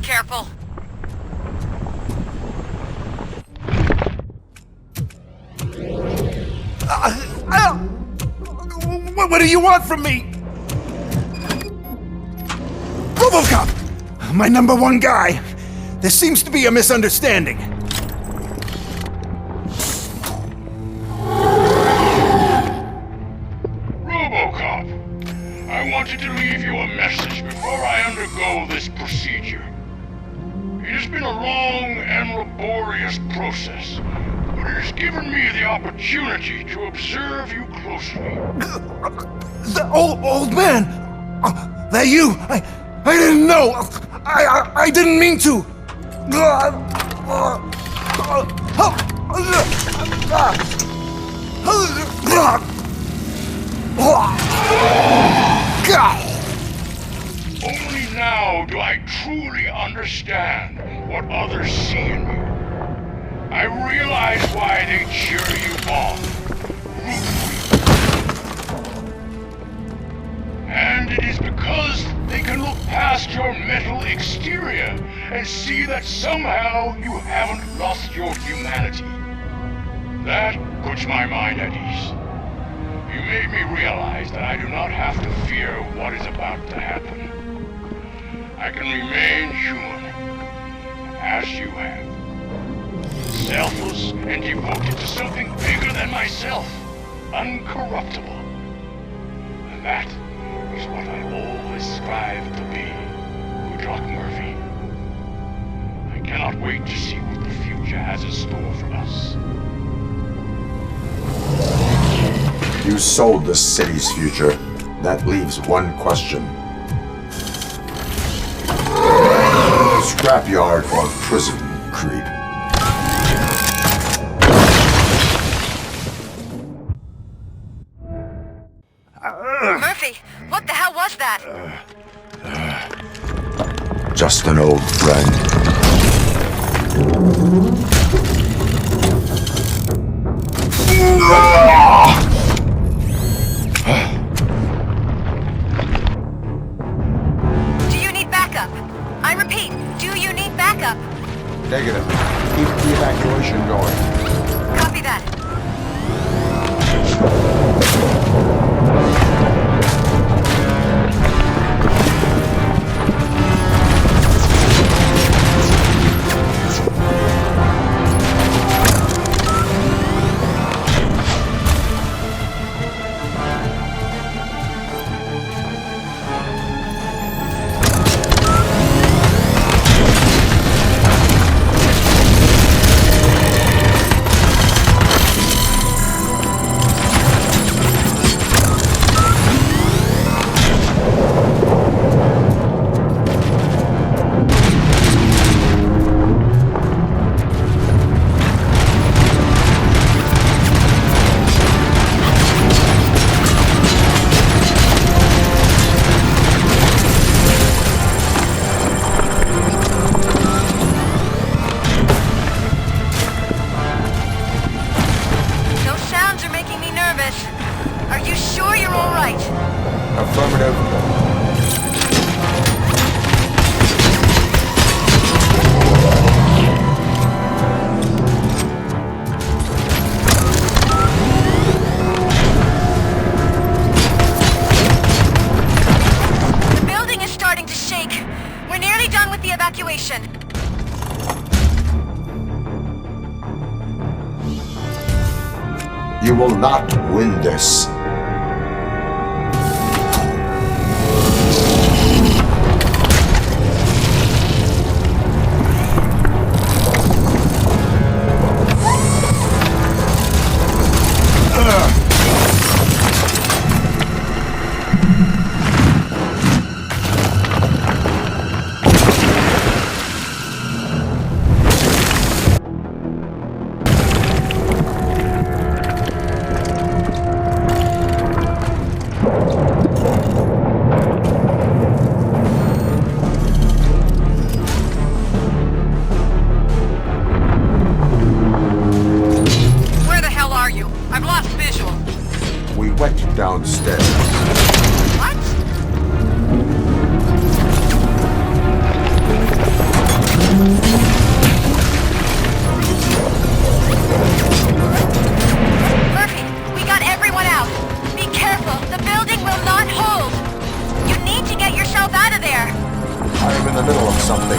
Careful. What do you want from me? RoboCop! My #1 guy. There seems to be a misunderstanding. RoboCop, I wanted to leave you a message before I undergo this procedure. It has been a long and laborious process, but it has given me the opportunity to observe you closely. The old man! That you! I didn't know! I didn't mean to! Only now do I truly understand what others see in you. I realize why they cheer you on, root for you. And it is because they can look past your metal exterior and see that somehow you haven't lost your humanity. That puts my mind at ease. You made me realize that I do not have to fear what is about to happen. I can remain human, as you have. Selfless and devoted to something bigger than myself, uncorruptible. And that is what I always strive to be, Woodrock Murphy. I cannot wait to see what the future has in store for us. You sold the city's future. That leaves one question. Scrapyard or prison, Creed? Murphy, what the hell was that? Just an old friend. Do you need backup? I repeat, do you need backup? Negative. Keep the evacuation going. Copy that. You will not win this. Downstairs. What? Murphy, we got everyone out. Be careful. The building will not hold. You need to get yourself out of there. I'm in the middle of something.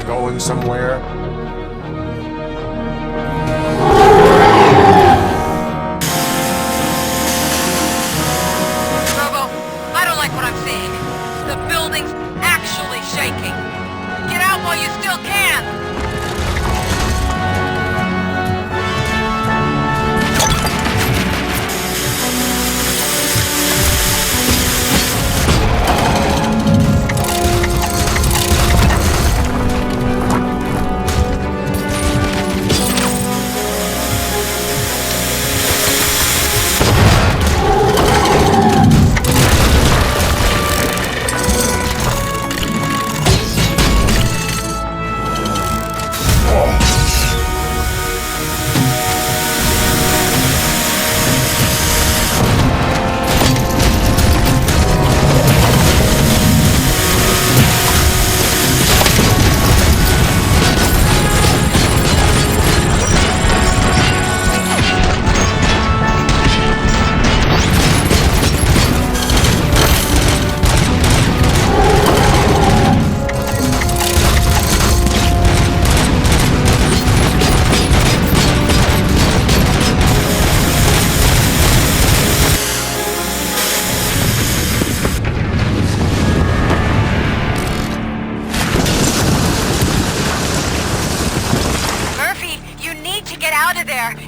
Going somewhere? Robo, I don't like what I'm seeing. The building's actually shaking. Get out while you still can!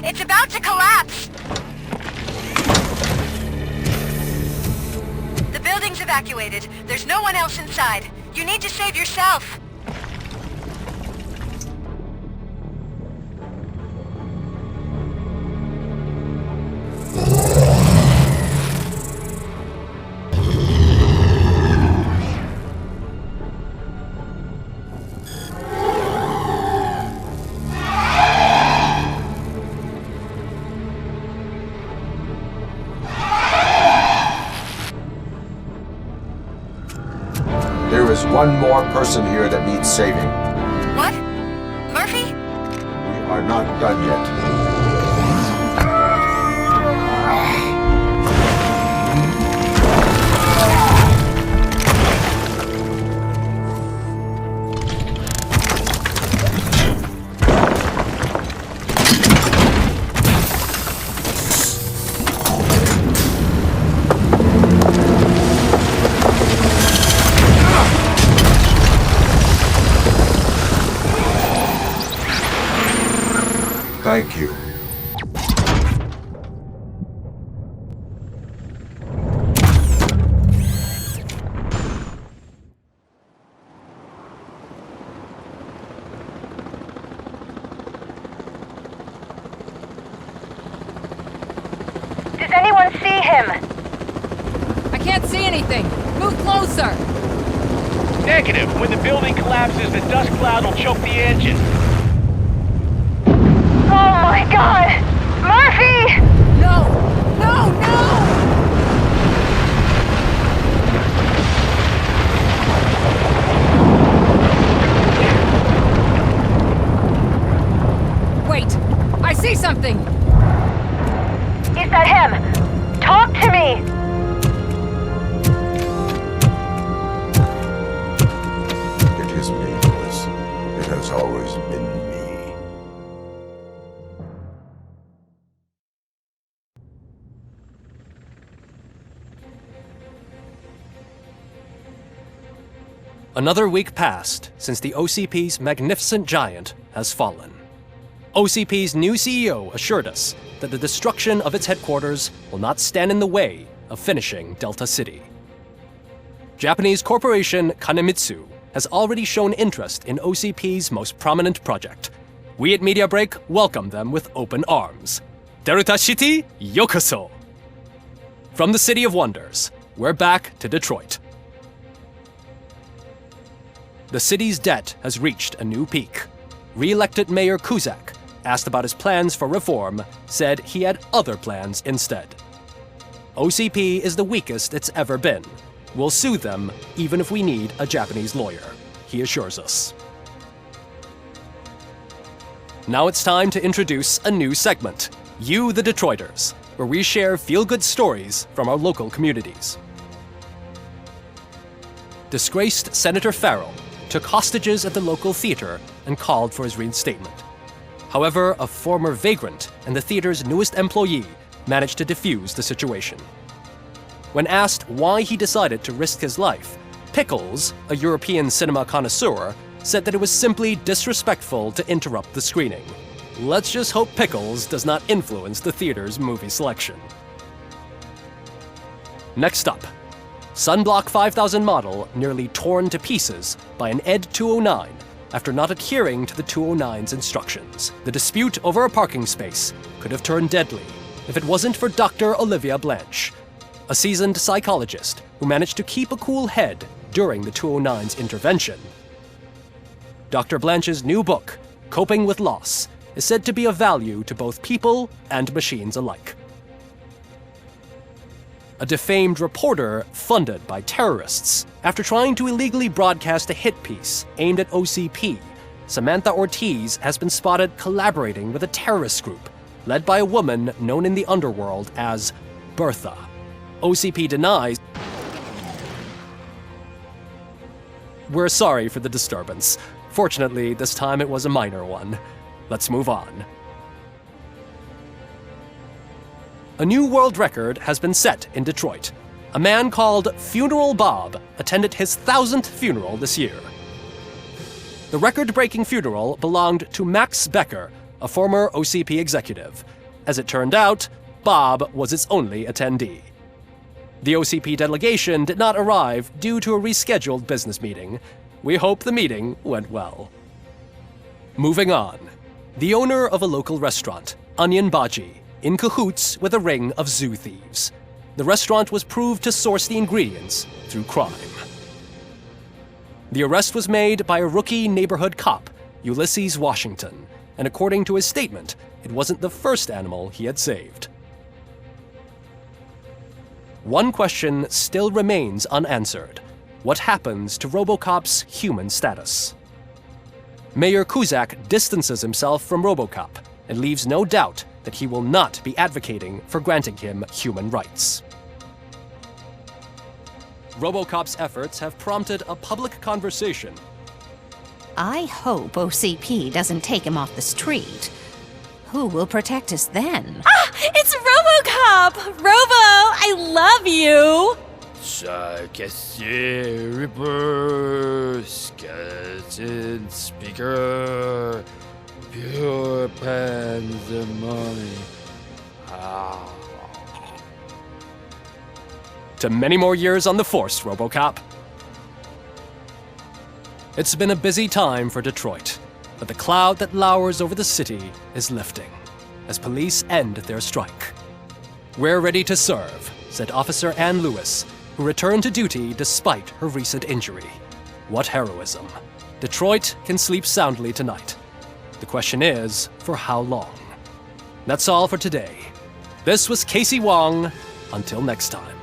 It's about to collapse! The building's evacuated. There's no one else inside. You need to save yourself. one more person here that needs saving. What? Murphy? We are not done yet. Thank you. Does anyone see him? I can't see anything. Move closer. Negative. When the building collapses, the dust cloud will choke the engine. Oh my god! Murphy! No! No, no! Wait! I see something! Is that him? Talk to me! It is me, Louis. It has always been me. Another week passed since the OCP's magnificent giant has fallen. OCP's new CEO assured us that the destruction of its headquarters will not stand in the way of finishing Delta City. Japanese corporation Kanemitsu has already shown interest in OCP's most prominent project. We at Media Break welcome them with open arms. Delta City, yokoso! From the City of Wonders, we're back to Detroit. The city's debt has reached a new peak. Re-elected Mayor Kuzak, asked about his plans for reform, said he had other plans instead. OCP is the weakest it's ever been. We'll sue them even if we need a Japanese lawyer, he assures us. Now it's time to introduce a new segment, You the Detroiters, where we share feel-good stories from our local communities. Disgraced Senator Farrell took hostages at the local theater and called for his reinstatement. However, a former vagrant and the theater's newest employee managed to defuse the situation. When asked why he decided to risk his life, Pickles, a European cinema connoisseur, said that it was simply disrespectful to interrupt the screening. Let's just hope Pickles does not influence the theater's movie selection. Next up, Sunblock 5000 model nearly torn to pieces by an ED 209 after not adhering to the 209's instructions. The dispute over a parking space could have turned deadly if it wasn't for Dr. Olivia Blanche, a seasoned psychologist who managed to keep a cool head during the 209's intervention. Dr. Blanche's new book, Coping with Loss, is said to be of value to both people and machines alike. A defamed reporter funded by terrorists. After trying to illegally broadcast a hit piece aimed at OCP, Samantha Ortiz has been spotted collaborating with a terrorist group led by a woman known in the underworld as Bertha. OCP denies. We're sorry for the disturbance. Fortunately, this time it was a minor one. Let's move on. A new world record has been set in Detroit. A man called Funeral Bob attended his 1000th funeral this year. The record-breaking funeral belonged to Max Becker, a former OCP executive. As it turned out, Bob was its only attendee. The OCP delegation did not arrive due to a rescheduled business meeting. We hope the meeting went well. Moving on. The owner of a local restaurant, Onion Baji, in cahoots with a ring of zoo thieves. The restaurant was proved to source the ingredients through crime. The arrest was made by a rookie neighborhood cop, Ulysses Washington, and according to his statement, it wasn't the first animal he had saved. One question still remains unanswered. what happens to RoboCop's human status? Mayor Kuzak distances himself from RoboCop and leaves no doubt that he will not be advocating for granting him human rights. RoboCop's efforts have prompted a public conversation. I hope OCP doesn't take him off the street. Who will protect us then? Ah! It's RoboCop! Robo, I love you! Reaper, skeleton speaker, pure pandemonium. To many more years on the force, RoboCop. It's been a busy time for Detroit, but the cloud that lowers over the city is lifting as police end their strike. "We're ready to serve," said Officer Ann Lewis, who returned to duty despite her recent injury. What heroism. Detroit can sleep soundly tonight. The question is, for how long? That's all for today. This was Casey Wong. Until next time.